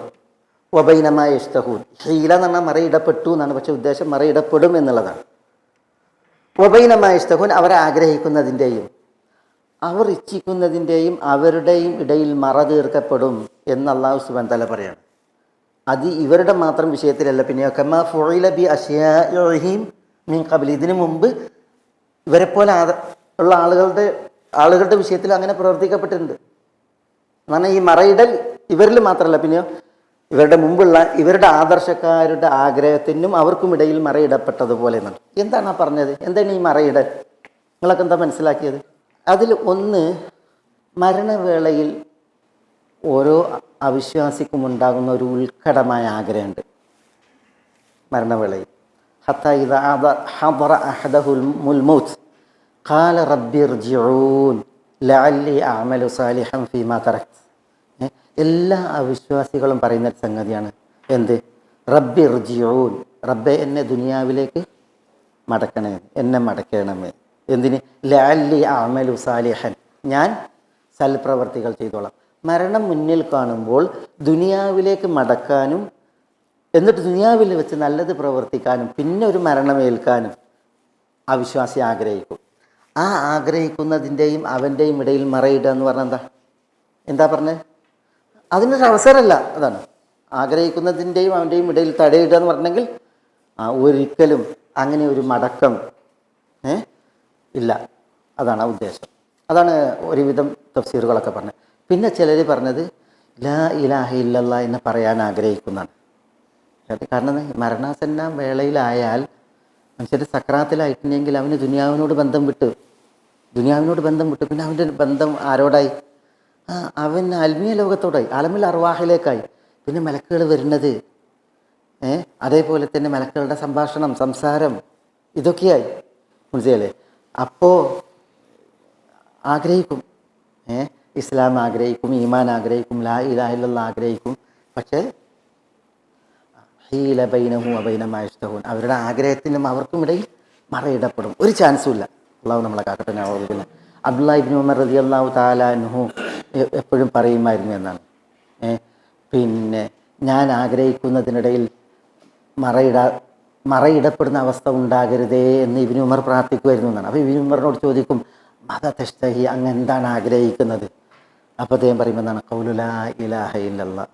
വബൈന മാ യശ്തഹൂൻ, ഹീല എന്ന് പറഞ്ഞാൽ മറയിടപ്പെട്ടു എന്നാണ്, പക്ഷെ ഉദ്ദേശം മറയിടപ്പെടും എന്നുള്ളതാണ്. വബൈന മാ യശ്തഹൂൻ, അവരെ ആഗ്രഹിക്കുന്നതിൻ്റെയും അവർ ഇച്ഛിക്കുന്നതിൻ്റെയും അവരുടെയും ഇടയിൽ മറ തീർക്കപ്പെടും എന്ന് അല്ലാഹു സുബ്ഹാനഹു വ തആല പറയാണ്. അത് ഇവരുടെ മാത്രം വിഷയത്തിലല്ല, പിന്നെ കമാ ഫുഇല ബി അശ്യാഇഹിം മിൻ ഖബൽ, ഇതിനു മുമ്പ് ഇവരെ പോലെ ഉള്ള ആളുകളുടെ വിഷയത്തിൽ അങ്ങനെ പ്രവർത്തിക്കപ്പെട്ടിട്ടുണ്ട്. എന്നാൽ ഈ മറയിടൽ ഇവരിൽ മാത്രമല്ല, പിന്നെയോ ഇവരുടെ മുമ്പുള്ള ഇവരുടെ ആദർശക്കാരുടെ ആഗ്രഹത്തിനും അവർക്കും ഇടയിൽ മറയിടപ്പെട്ടതുപോലെ എന്നാണ്. എന്താണ് ആ പറഞ്ഞത്? എന്താണ് ഈ മറയിടൽ? നിങ്ങളൊക്കെ എന്താ മനസ്സിലാക്കിയത്? അതിൽ ഒന്ന്, മരണവേളയിൽ ഓരോ അവിശ്വാസിക്കും ഉണ്ടാകുന്ന ഒരു ഉത്കടമായ ആഗ്രഹമുണ്ട്. മരണവേളയിൽ ഹത്താ ഇദാ ഹദറ അഹദഹുൽ മൗത്ത് ഖാല റബ്ബി ഇർജിഊൻ ലഅല്ലി അഅമലു സാലിഹൻ ഫീമാ തറക്ത്. എല്ലാ അവിശ്വാസികളും പറയുന്ന സംഗതിയാണ് എന്ത്? റബ്ബി ഇർജിഊൻ, റബ്ബെ എന്നെ ദുനിയാവിലേക്ക് മടക്കണേ, എന്നെ മടക്കണമേ. എന്തിന്? ലഅല്ലി അഅമലു സാലിഹൻ, ഞാൻ സൽപ്രവർത്തികൾ ചെയ്തോളാം. മരണം മുന്നിൽ കാണുമ്പോൾ ദുനിയാവിലേക്ക് മടക്കാനും എന്നിട്ട് ദുനിയാവിൽ വെച്ച് നല്ലത് പ്രവർത്തിക്കാനും പിന്നെ ഒരു മരണമേൽക്കാനും അവിശ്വാസി ആഗ്രഹിക്കും. ആ ആഗ്രഹിക്കുന്നതിൻ്റെയും അവൻ്റെയും ഇടയിൽ മറയിടുക എന്ന് പറഞ്ഞാൽ എന്താ പറഞ്ഞത്? അതിനൊരു അവസരമല്ല. അതാണ് ആഗ്രഹിക്കുന്നതിൻ്റെയും അവൻ്റെയും ഇടയിൽ തടയിടുക എന്ന് പറഞ്ഞെങ്കിൽ ഒരിക്കലും അങ്ങനെ ഒരു മടക്കം ഇല്ല. അതാണ് ആ ഉദ്ദേശം. അതാണ് ഒരുവിധം തഫ്സീറുകളൊക്കെ പറഞ്ഞത്. പിന്നെ ചിലർ പറഞ്ഞത് ലാ ഇലാഹ ഇല്ലല്ലാഹ് എന്ന് പറയാൻ ആഗ്രഹിക്കുന്നതാണ്. കാരണം മരണാസന്ന വേളയിലായാൽ മനുഷ്യർ സക്രാത്തിലായിട്ടുണ്ടെങ്കിൽ അവന് ദുനിയാവിനോട് ബന്ധം വിട്ട് പിന്നെ അവൻ്റെ ബന്ധം ആരോടായി? അവൻ ആത്മീയ ലോകത്തോടായി, ആലമിൽ അർവാഹിലേക്കായി. പിന്നെ മലക്കുകൾ വരുന്നത് അതേപോലെ തന്നെ മലക്കളുടെ സംഭാഷണം, സംസാരം, ഇതൊക്കെയായി. മനസ്സിലല്ലേ? അപ്പോൾ ആഗ്രഹിക്കും, ഇസ്ലാം ആഗ്രഹിക്കും, ഈമാൻ ആഗ്രഹിക്കും, ലാ ഇലാഹ ഇല്ലല്ലാഹ് ആഗ്രഹിക്കും. പക്ഷേ ഹീല ബൈനഹു വബൈന മാ യശ്തഹൂൻ, അവരുടെ ആഗ്രഹത്തിനും അവർക്കും ഇടയിൽ മറയിടപ്പെടും. ഒരു ചാൻസും ഇല്ല. അള്ളാഹു നമ്മളെ കാക്കട്ടെ. നഊദുബില്ലാ. അബ്ദുല്ലാഹി ഇബ്നു ഉമർ റളിയല്ലാഹു തആല അൻഹു എപ്പോഴും പറയുമായിരുന്നു എന്നാണ്, പിന്നെ ഞാൻ ആഗ്രഹിക്കുന്നതിനിടയിൽ മറയിടപ്പെടുന്ന അവസ്ഥ ഉണ്ടാകരുതേ എന്ന് ഇബ്നു ഉമർ പ്രാർത്ഥിക്കുമായിരുന്നു എന്നാണ്. അപ്പോൾ ഇബ്നു ഉമറിനോട് ചോദിക്കും, മദാ തശ്തഹി, അങ്ങ് എന്താണ് ആഗ്രഹിക്കുന്നത്? അപ്പോൾ അദ്ദേഹം പറയുമെന്നാണ്, ഖൗലു ലാ ഇലാഹ ഇല്ലല്ലാഹ്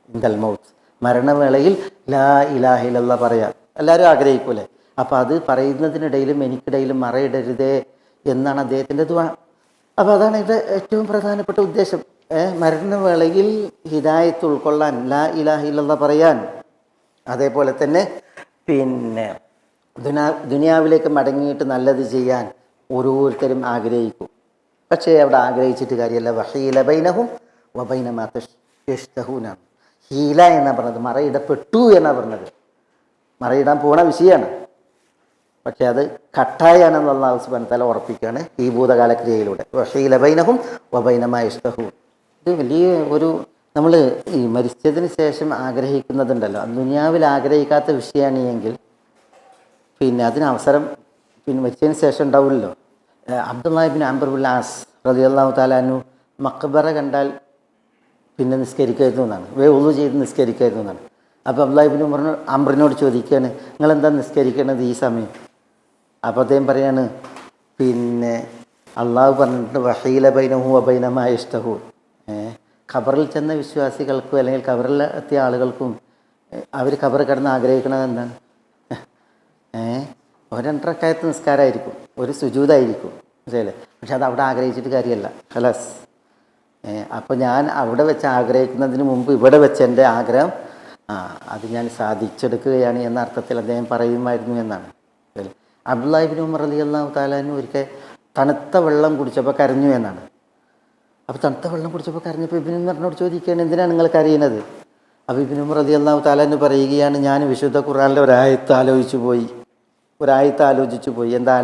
ഇൻദൽ മൗത്ത്, മരണവേളയിൽ ലാ ഇലാഹ ഇല്ലല്ലാഹ് പറയാം. എല്ലാവരും ആഗ്രഹിക്കൂലേ? അപ്പോൾ അത് പറയുന്നതിനിടയിലും എനിക്കിടയിലും മറയിടരുതേ എന്നാണ് അദ്ദേഹത്തിൻ്റെ ദുആ. അപ്പോൾ അതാണ് ഇത് ഏറ്റവും പ്രധാനപ്പെട്ട ഉദ്ദേശം. മരണവേളയിൽ ഹിദായത്ത് ഉൾക്കൊള്ളാൻ, ലാ ഇലാഹ ഇല്ലല്ലാഹ് പറയാൻ. അതേപോലെ തന്നെ പിന്നെ ദുനിയാവിലേക്ക് മടങ്ങിയിട്ട് നല്ലത് ചെയ്യാൻ ഓരോരുത്തരും ആഗ്രഹിക്കും. പക്ഷേ അവിടെ ആഗ്രഹിച്ചിട്ട് കാര്യമല്ല. വഹീല ബൈനഹും വബൈന മാ യശ്തഹൂനാണ്. ഹീല എന്നാ പറഞ്ഞത്, മറയിടപ്പെട്ടു എന്നാ പറഞ്ഞത്. മറയിടാൻ പോണ വിഷയമാണ്. പക്ഷേ അത് കട്ടായാണെന്ന് അല്ലാഹു സുബ്ഹാനഹു വ തആല ഉറപ്പിക്കുകയാണ് ഈ ഭൂതകാല ക്രിയയിലൂടെ. വഹീല ബൈനഹും വബൈന മാ യശ്തഹൂൻ. ഇത് വലിയ ഒരു, നമ്മൾ ഈ മരിച്ചതിന് ശേഷം ആഗ്രഹിക്കുന്നതുണ്ടല്ലോ, ദുനിയാവിൽ ആഗ്രഹിക്കാത്ത വിഷയമാണ് എങ്കിൽ പിന്നെ അതിന് അവസരം പിന്നെ മരിച്ചതിന് ശേഷം ഉണ്ടാവില്ലല്ലോ. അബ്ദുല്ലാഹി ഇബ്നു അംർ ഇബ്നുൽ ആസ് റളിയല്ലാഹു തആല അൻഹു മഖ്ബറ കണ്ടാൽ പിന്നെ നിസ്കരിക്കരുത് എന്നാണ്, വുളു ചെയ്ത് നിസ്കരിക്കരുത് എന്നാണ്. അപ്പോൾ അബ്ദുല്ലാഹി ഇബ്നു അംറിനോട് ചോദിക്കുകയാണ്, നിങ്ങളെന്താ നിസ്കരിക്കണത് ഈ സമയം? അപ്പോൾ അദ്ദേഹം പറയാണ്, പിന്നെ അള്ളാഹു പറഞ്ഞിട്ട് വഹീല ബൈനഹു വബൈന മാ യശ്തഹൂൻ. ഖബറിൽ ചെന്ന വിശ്വാസികൾക്കും അല്ലെങ്കിൽ ഖബറിൽ എത്തിയ ആളുകൾക്കും അവർ ഖബർ കിടന്ന് ആഗ്രഹിക്കുന്നത് എന്താണ്? ഒരു 2 റക്അത്ത് നിസ്കാരമായിരിക്കും, ഒരു സുജൂദായിരിക്കും, മനസ്സിലല്ലേ? പക്ഷെ അത് അവിടെ ആഗ്രഹിച്ചിട്ട് കാര്യമല്ല. ഖലാസ്. അപ്പോൾ ഞാൻ അവിടെ വെച്ച് ആഗ്രഹിക്കുന്നതിന് മുമ്പ് ഇവിടെ വെച്ച് എൻ്റെ ആഗ്രഹം അത് ഞാൻ സാധിച്ചെടുക്കുകയാണ് എന്ന അർത്ഥത്തിൽ അദ്ദേഹം പറയുമായിരുന്നു എന്നാണ്. അബ്ദുല്ലാഹി ഇബ്നു ഉമർ റളിയല്ലാഹു തആല അൻഹു ഒരിക്കൽ തണുത്ത വെള്ളം കുടിച്ചപ്പോൾ കരഞ്ഞു എന്നാണ്. അപ്പോൾ തണുത്ത വെള്ളം കുടിച്ചപ്പോൾ കരഞ്ഞപ്പോൾ ഇബ്നു ഉമറിനോട് ചോദിക്കുകയാണ്, എന്തിനാണ് നിങ്ങൾ കരയുന്നത്? അപ്പോൾ ഇബ്നു ഉമർ റളിയല്ലാഹു തആല അൻഹു പറയുകയാണ്, ഞാൻ വിശുദ്ധ ഖുർആനിലെ ഒരായത്ത് ആലോചിച്ചു പോയി. എന്താ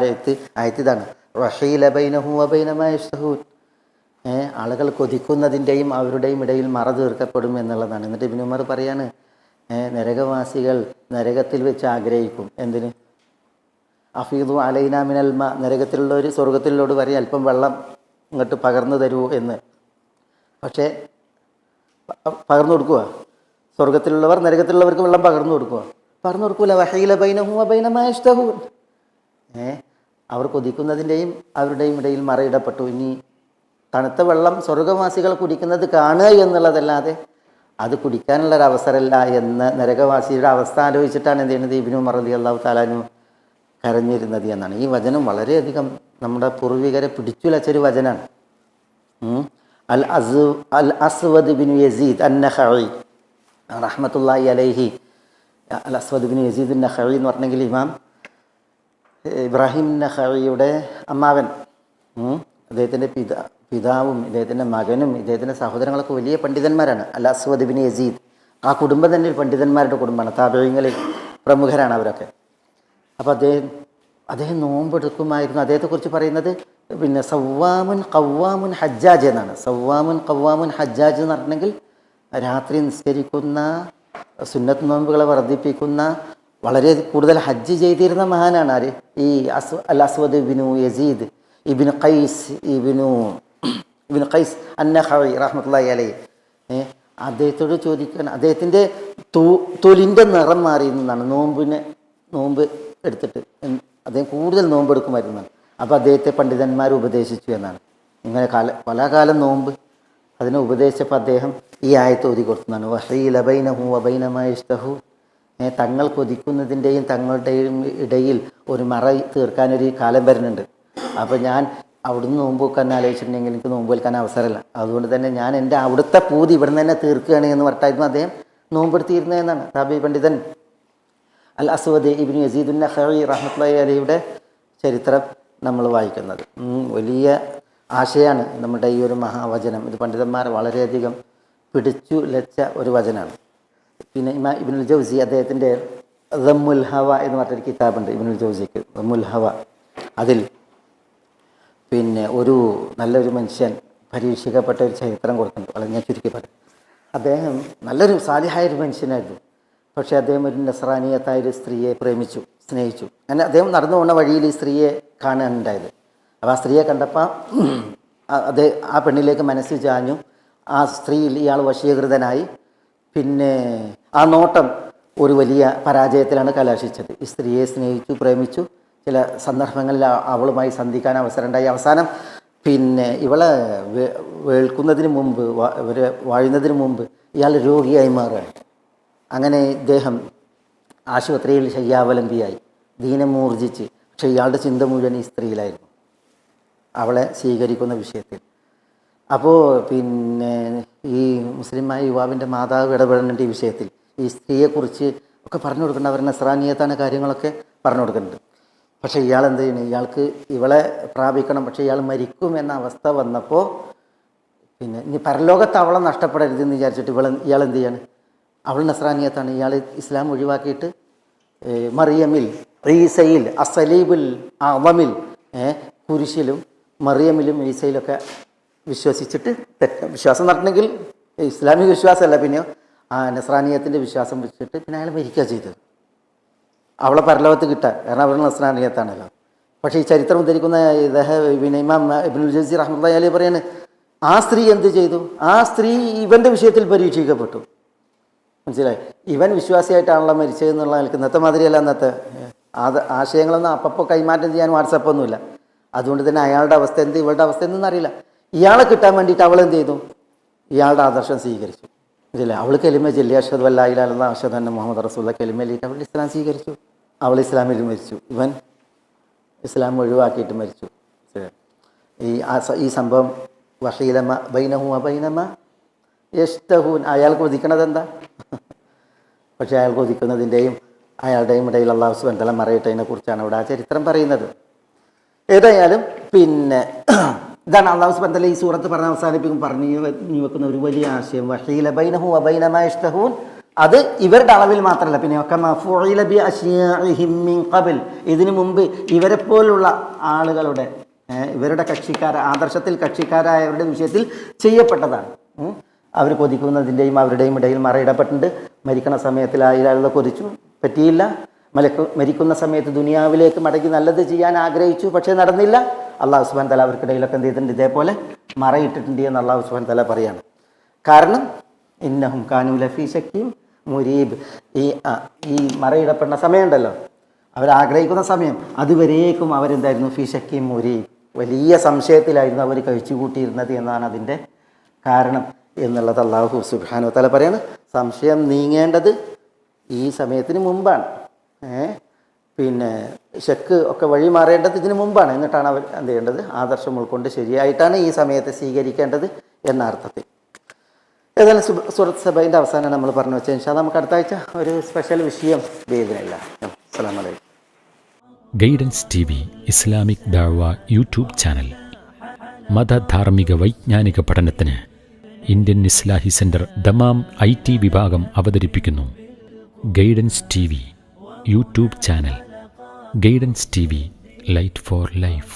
ആയത്ത് ഇതാണ്, വഹീല ബൈനഹു വബൈന മാ യശ്തഹൂൻ. ആളുകൾ കൊതിക്കുന്നതിൻ്റെയും അവരുടെയും ഇടയിൽ മറ തീർക്കപ്പെടും എന്നുള്ളതാണ്. എന്നിട്ട് ഇബ്നു ഉമർ പറയാണ്, നരകവാസികൾ നരകത്തിൽ വെച്ച് ആഗ്രഹിക്കും. എന്തിന്? അഫീദു അലൈനാ മിനൽ മാ, നരകത്തിലുള്ളവർ സ്വർഗത്തിലോട് പറയും, അല്പം വെള്ളം ഇങ്ങോട്ട് പകർന്നു തരൂ എന്ന്. പക്ഷേ പകർന്നു കൊടുക്കുക? സ്വർഗത്തിലുള്ളവർ നരകത്തിലുള്ളവർക്ക് വെള്ളം പകർന്നു കൊടുക്കൂല. വഹീല ബൈനഹു വബൈന മാ യശ്തഹൂൻ. അവർ കൊതിക്കുന്നതിൻ്റെയും അവരുടെയും ഇടയിൽ മറയിടപ്പെട്ടു. ഇനി തണുത്ത വെള്ളം സ്വർഗവാസികൾ കുടിക്കുന്നത് കാണുക എന്നുള്ളതല്ലാതെ അത് കുടിക്കാനുള്ളൊരവസരമല്ല എന്ന് നരകവാസിയുടെ അവസ്ഥ ആലോചിച്ചിട്ടാണ് എന്ത് ചെയ്യുന്നത്, ഇബ്നു ഉമർ റളിയല്ലാഹു തആല അൻഹു കരഞ്ഞിരുന്നത് എന്നാണ്. ഈ വചനം വളരെയധികം നമ്മുടെ പൂർവികരെ പിടിച്ചുലച്ചൊരു വചനാണ്. അൽ അസ്വദ് ബിൻ യസീദ് അൻ-നഖഈ റഹ്മത്തുള്ളാഹി അലൈഹി. അൽ അസ്വദ് ബിൻ യസീദ് അൻ-നഖഈ എന്ന് പറഞ്ഞെങ്കിൽ ഇമാം ഇബ്രാഹിം നഖഈയുടെ അമ്മാവൻ, അദ്ദേഹത്തിൻ്റെ പിതാവും ഇദ്ദേഹത്തിൻ്റെ മകനും ഇദ്ദേഹത്തിൻ്റെ സഹോദരങ്ങളൊക്കെ വലിയ പണ്ഡിതന്മാരാണ്. അൽ അസ്വദ് ബിൻ യസീദ്, ആ കുടുംബം തന്നെ പണ്ഡിതന്മാരുടെ കുടുംബമാണ്. താബഈങ്ങളിൽ പ്രമുഖരാണ് അവരൊക്കെ. അപ്പോൾ അദ്ദേഹം നോമ്പെടുക്കുമായിരുന്നു. അദ്ദേഹത്തെക്കുറിച്ച് പറയുന്നത് പിന്നെ സവ്വാമുൻ ഖവ്വാമുൻ ഹജ്ജാജ് എന്നാണ്. സവ്വാമുൻ ഖവ്വാമുൻ ഹജ്ജാജ് എന്ന് പറഞ്ഞെങ്കിൽ രാത്രി നിസ്കരിക്കുന്ന, സുന്നത്ത് നോമ്പുകളെ വർദ്ധിപ്പിക്കുന്ന, വളരെ കൂടുതൽ ഹജ്ജ് ചെയ്തിരുന്ന മഹാനാണ് ആര്? ഈ അൽ അസ്വദ് ഇബ്നു യസീദ് ഇബ്നു ഖൈസ് അൻ-നഖഈ റഹ്മത്തുള്ളാഹി അലൈഹി. അദ്ദേഹത്തോട് ചോദിക്കാൻ, അദ്ദേഹത്തിൻ്റെ തൊലിൻ്റെ നിറം മാറിയെന്നാണ് നോമ്പ് എടുത്തിട്ട് അദ്ദേഹം കൂടുതൽ നോമ്പെടുക്കുമായിരുന്നാണ്. അപ്പോൾ അദ്ദേഹത്തെ പണ്ഡിതന്മാർ ഉപദേശിച്ചു എന്നാണ്. ഇങ്ങനെ പല കാലം നോമ്പ് അതിനെ ഉപദേശിച്ചപ്പോൾ അദ്ദേഹം ഈ ആയത്ത് ഓതി കൊടുക്കുന്നതാണ്, വഹീല ബൈനഹു വബൈന മാ യശ്തഹൂൻ. തങ്ങൾ കൊതിക്കുന്നതിൻ്റെയും തങ്ങളുടെയും ഇടയിൽ ഒരു മറ തീർക്കാനൊരു കാലം വരുന്നുണ്ട്. അപ്പോൾ ഞാൻ അവിടുന്ന് നോമ്പ് വെക്കാൻ ആലോചിച്ചിട്ടുണ്ടെങ്കിൽ എനിക്ക് നോമ്പ് വെക്കാൻ അവസരമല്ല. അതുകൊണ്ട് തന്നെ ഞാൻ എൻ്റെ അവിടുത്തെ പൂതി ഇവിടുന്ന് തന്നെ തീർക്കുകയാണ് എന്ന് പറഞ്ഞിട്ടായിരുന്നു അദ്ദേഹം നോമ്പെടുത്തിരുന്നത് എന്നാണ് താബഈ പണ്ഡിതൻ അൽ അസ്വദ് ഇബ്നു യസീദ് അൻ-നഖഈ റഹ്മത്തുള്ളാഹി അലൈഹിയുടെ ചരിത്രം നമ്മൾ വായിക്കുന്നത്. വലിയ ആശയമാണ് നമ്മുടെ ഈ ഒരു മഹാവചനം. ഇത് പണ്ഡിതന്മാർ വളരെയധികം പിടിച്ചു ലച്ച ഒരു വചനമാണ്. പിന്നെ ഇബ്നുൽ ജൗസി അദ്ദേഹത്തിൻ്റെ ദമ്മുൽ ഹവ എന്ന് പറഞ്ഞൊരു കിതാബുണ്ട് ഇബ്നുൽ ജൗസിക്ക്, ദമ്മുൽ ഹവ. അതിൽ പിന്നെ ഒരു നല്ലൊരു മനുഷ്യൻ പരീക്ഷിക്കപ്പെട്ട ഒരു ചരിത്രം കൊടുക്കുന്നുണ്ട്. വളരെ ഞാൻ ചുരുക്കി പറയും. അദ്ദേഹം നല്ലൊരു സാലിഹായ ഒരു മനുഷ്യനായിരുന്നു. പക്ഷേ അദ്ദേഹം ഒരു നസ്രാനിയത്തായ ഒരു സ്ത്രീയെ സ്നേഹിച്ചു. അങ്ങനെ അദ്ദേഹം നടന്നു പോകുന്ന വഴിയിൽ ഈ സ്ത്രീയെ കാണാനുണ്ടായത്. അപ്പോൾ ആ സ്ത്രീയെ കണ്ടപ്പോൾ ആ പെണ്ണിലേക്ക് മനസ്സ് ചാഞ്ഞു. ആ സ്ത്രീയിൽ ഇയാൾ വശീകൃതനായി. പിന്നെ ആ നോട്ടം ഒരു വലിയ പരാജയത്തിലാണ് കലാശിച്ചത്. ഈ സ്ത്രീയെ സ്നേഹിച്ചു, പ്രേമിച്ചു. ചില സന്ദർഭങ്ങളിൽ അവളുമായി സന്ധിക്കാൻ അവസരമുണ്ടായി. അവസാനം പിന്നെ ഇവളെ വേൾക്കുന്നതിന് മുമ്പ്, ഇവരെ വാഴുന്നതിന് മുമ്പ് ഇയാൾ രോഗിയായി മാറുകയാണ്. അങ്ങനെ ഇദ്ദേഹം ആശുപത്രിയിൽ ശയ്യാവലംബിയായി, ദീനമൂർജിച്ച്. പക്ഷേ ഇയാളുടെ ചിന്ത മുഴുവൻ ഈ സ്ത്രീയിലായിരുന്നു, അവളെ സ്വീകരിക്കുന്ന വിഷയത്തിൽ. അപ്പോൾ പിന്നെ ഈ മുസ്ലിമായ യുവാവിൻ്റെ മാതാവ് ഇടപെടുന്നുണ്ട് ഈ വിഷയത്തിൽ. ഈ സ്ത്രീയെക്കുറിച്ച് ഒക്കെ പറഞ്ഞു കൊടുക്കുന്നുണ്ട്. അവർ നസ്രാനിയത്താണ് കാര്യങ്ങളൊക്കെ പറഞ്ഞു കൊടുക്കുന്നുണ്ട്. പക്ഷേ ഇയാൾ എന്ത് ചെയ്യുന്നു? ഇയാൾക്ക് ഇവളെ പ്രാപിക്കണം, പക്ഷേ ഇയാൾ മരിക്കും എന്ന അവസ്ഥ വന്നപ്പോൾ പിന്നെ ഇനി പരലോകത്ത് അവളെ നഷ്ടപ്പെടരുതെന്ന് വിചാരിച്ചിട്ട് ഇയാൾ എന്ത് ചെയ്യാണ്? അവൾ നസ്രാനിയത്താണ്. ഇയാൾ ഇസ്ലാം ഒഴിവാക്കിയിട്ട് മറിയമിൽ, ഈസയിൽ, അസലീബുൽ അവമിൽ, കുരിശിലും മറിയമിലും ഈസയിലൊക്കെ വിശ്വസിച്ചിട്ട് വിശ്വാസം നടത്തണമെങ്കിൽ ഇസ്ലാമിക വിശ്വാസമല്ല, പിന്നെ ആ നസ്രാനിയത്തിൻ്റെ വിശ്വാസം വെച്ചിട്ട് പിന്നെ അയാൾ മരിക്കുക ചെയ്തത്. അവളെ പരലോകത്ത് കിട്ടാൻ, കാരണം അവൾ നസ്രാനിയത്താണല്ലോ. പക്ഷേ ഈ ചരിത്രം ഉദ്ധരിക്കുന്ന പിന്നെ ഇമാം ഇബ്നുൽ ജൗസി റഹ്മത്തുള്ളാഹി അലൈഹി പറയാണ്, ആ സ്ത്രീ എന്ത് ചെയ്തു? ആ സ്ത്രീ ഇവൻ്റെ വിഷയത്തിൽ പരീക്ഷിക്കപ്പെട്ടു. മനസ്സിലായി? ഇവൻ വിശ്വാസിയായിട്ടാണല്ലോ മരിച്ചതെന്നുള്ള നിലക്ക്. ഇന്നത്തെ മാതിരിയല്ല. ഇന്നത്തെ ആശയങ്ങളൊന്നും അപ്പോൾ കൈമാറ്റം ചെയ്യാൻ വാട്സപ്പൊന്നുമില്ല. അതുകൊണ്ട് തന്നെ അയാളുടെ അവസ്ഥ എന്ത്, ഇവളുടെ അവസ്ഥ എന്തെന്ന് അറിയില്ല. ഇയാളെ കിട്ടാൻ വേണ്ടിയിട്ട് അവൾ എന്ത് ചെയ്തു? ഇയാളുടെ ആദർശം സ്വീകരിച്ചു. ഇല്ല, അവൾ കെലിമ ചൊല്ലി അഷ്ഹദു അല്ലാ ഇലാഹ ഇല്ലല്ലാഹ് അഷ്ഹദു അന്ന മുഹമ്മദ് റസൂലുള്ളാഹി കെലിമയിലിട്ട് അവൾ ഇസ്ലാം സ്വീകരിച്ചു. അവൾ ഇസ്ലാമിൽ മരിച്ചു, ഇവൻ ഇസ്ലാം ഒഴിവാക്കിയിട്ട് മരിച്ചു. ഈ സംഭവം വഹീലമ ബൈനഹു വബൈനമ യഷ്തഹൂൻ, അയാൾ കൊതിക്കണത് എന്താ? പക്ഷേ അയാൾ കൊതിക്കുന്നതിൻ്റെയും അയാളുടെയും ഇടയിൽ അല്ലാഹു സുബ്ഹാനഹു വ തആല മറയിട്ടതിനെ കുറിച്ചാണ് ഇവിടെ ആ ചരിത്രം പറയുന്നത്. ഏതായാലും പിന്നെ ഇതാണ് അല്ലാഹു സുബ്ഹാനഹു വ തആല ഈ സൂറത്ത് പറഞ്ഞ് പറഞ്ഞു വെക്കുന്ന ഒരു വലിയ ആശയം. വഹീല ബൈനഹു വബൈന മാ യഷ്തഹൂൻ, അത് ഇവരുടെ അളവിൽ മാത്രമല്ല, പിന്നെ ഇതിനു മുമ്പ് ഇവരെ പോലുള്ള ആളുകളുടെ, ഇവരുടെ ആദർശത്തിൽ കക്ഷിക്കാരായവരുടെ വിഷയത്തിൽ ചെയ്യപ്പെട്ടതാണ്. അവർ കൊതിക്കുന്നതിൻ്റെയും അവരുടെയും ഇടയിൽ മറയിടപ്പെട്ടിട്ടുണ്ട്. മരിക്കണ സമയത്തിൽ അയാളെ കൊതിച്ചു, പറ്റിയില്ല. മരിക്കുന്ന സമയത്ത് ദുനിയാവിലേക്ക് മടങ്ങി നല്ലത് ചെയ്യാൻ ആഗ്രഹിച്ചു, പക്ഷേ നടന്നില്ല. അല്ലാഹു സുബ്ഹാനഹു വ തആല അവർക്കിടയിലൊക്കെ എന്ത് ചെയ്തിട്ടുണ്ട്? ഇതേപോലെ മറയിട്ടിട്ടുണ്ട് എന്ന് അല്ലാഹു സുബ്ഹാനഹു വ തആല പറയാണ്. കാരണം ഇന്നഹും കാനൂ ലഫീ ശക്കിൻ മുരീബ്, ഈ മറയിടപ്പെടുന്ന സമയമുണ്ടല്ലോ, അവരാഗ്രഹിക്കുന്ന സമയം, അതുവരേക്കും അവരെന്തായിരുന്നു? ഫീ ശക്കിൻ മുരീബ്, വലിയ സംശയത്തിലായിരുന്നു അവർ കഴിച്ചു കൂട്ടിയിരുന്നത് എന്നാണ് അതിൻ്റെ കാരണം എന്നുള്ളത് അല്ലാഹു സുബ്ഹാനഹു വ തആല പറയാണ്. സംശയം നീങ്ങേണ്ടത് ഈ സമയത്തിന് മുമ്പാണ്. പിന്നെ ശക്ക് ഒക്കെ വഴി മാറേണ്ടത് ഇതിനു മുമ്പാണ്. എന്നിട്ടാണ് അവർ എന്ത് ചെയ്യേണ്ടത്? ആദർശം ഉൾക്കൊണ്ട് ശരിയായിട്ടാണ് ഈ സമയത്ത് സ്വീകരിക്കേണ്ടത് എന്ന അർത്ഥത്തിൽ. ഏതായാലും സൂറത്ത് സബയിൻ്റെ അവസാനം നമ്മൾ പറഞ്ഞു വെച്ചാൽ ഇൻഷാ അല്ലാഹ് നമുക്ക് അടുത്ത ആഴ്ച ഒരു സ്പെഷ്യൽ വിഷയം വേദനയില്ല. അസ്സലാമു അലൈക്കും. ഗൈഡൻസ് TV ഇസ്ലാമിക് ദഅവ യൂട്യൂബ് ചാനൽ മതധാർമ്മിക വൈജ്ഞാനിക പഠനത്തിന് Indian Islahi centre Dammam IT വിഭാഗം അവതരിപ്പിക്കുന്നു. Guidance TV YouTube channel. Guidance TV, light for life.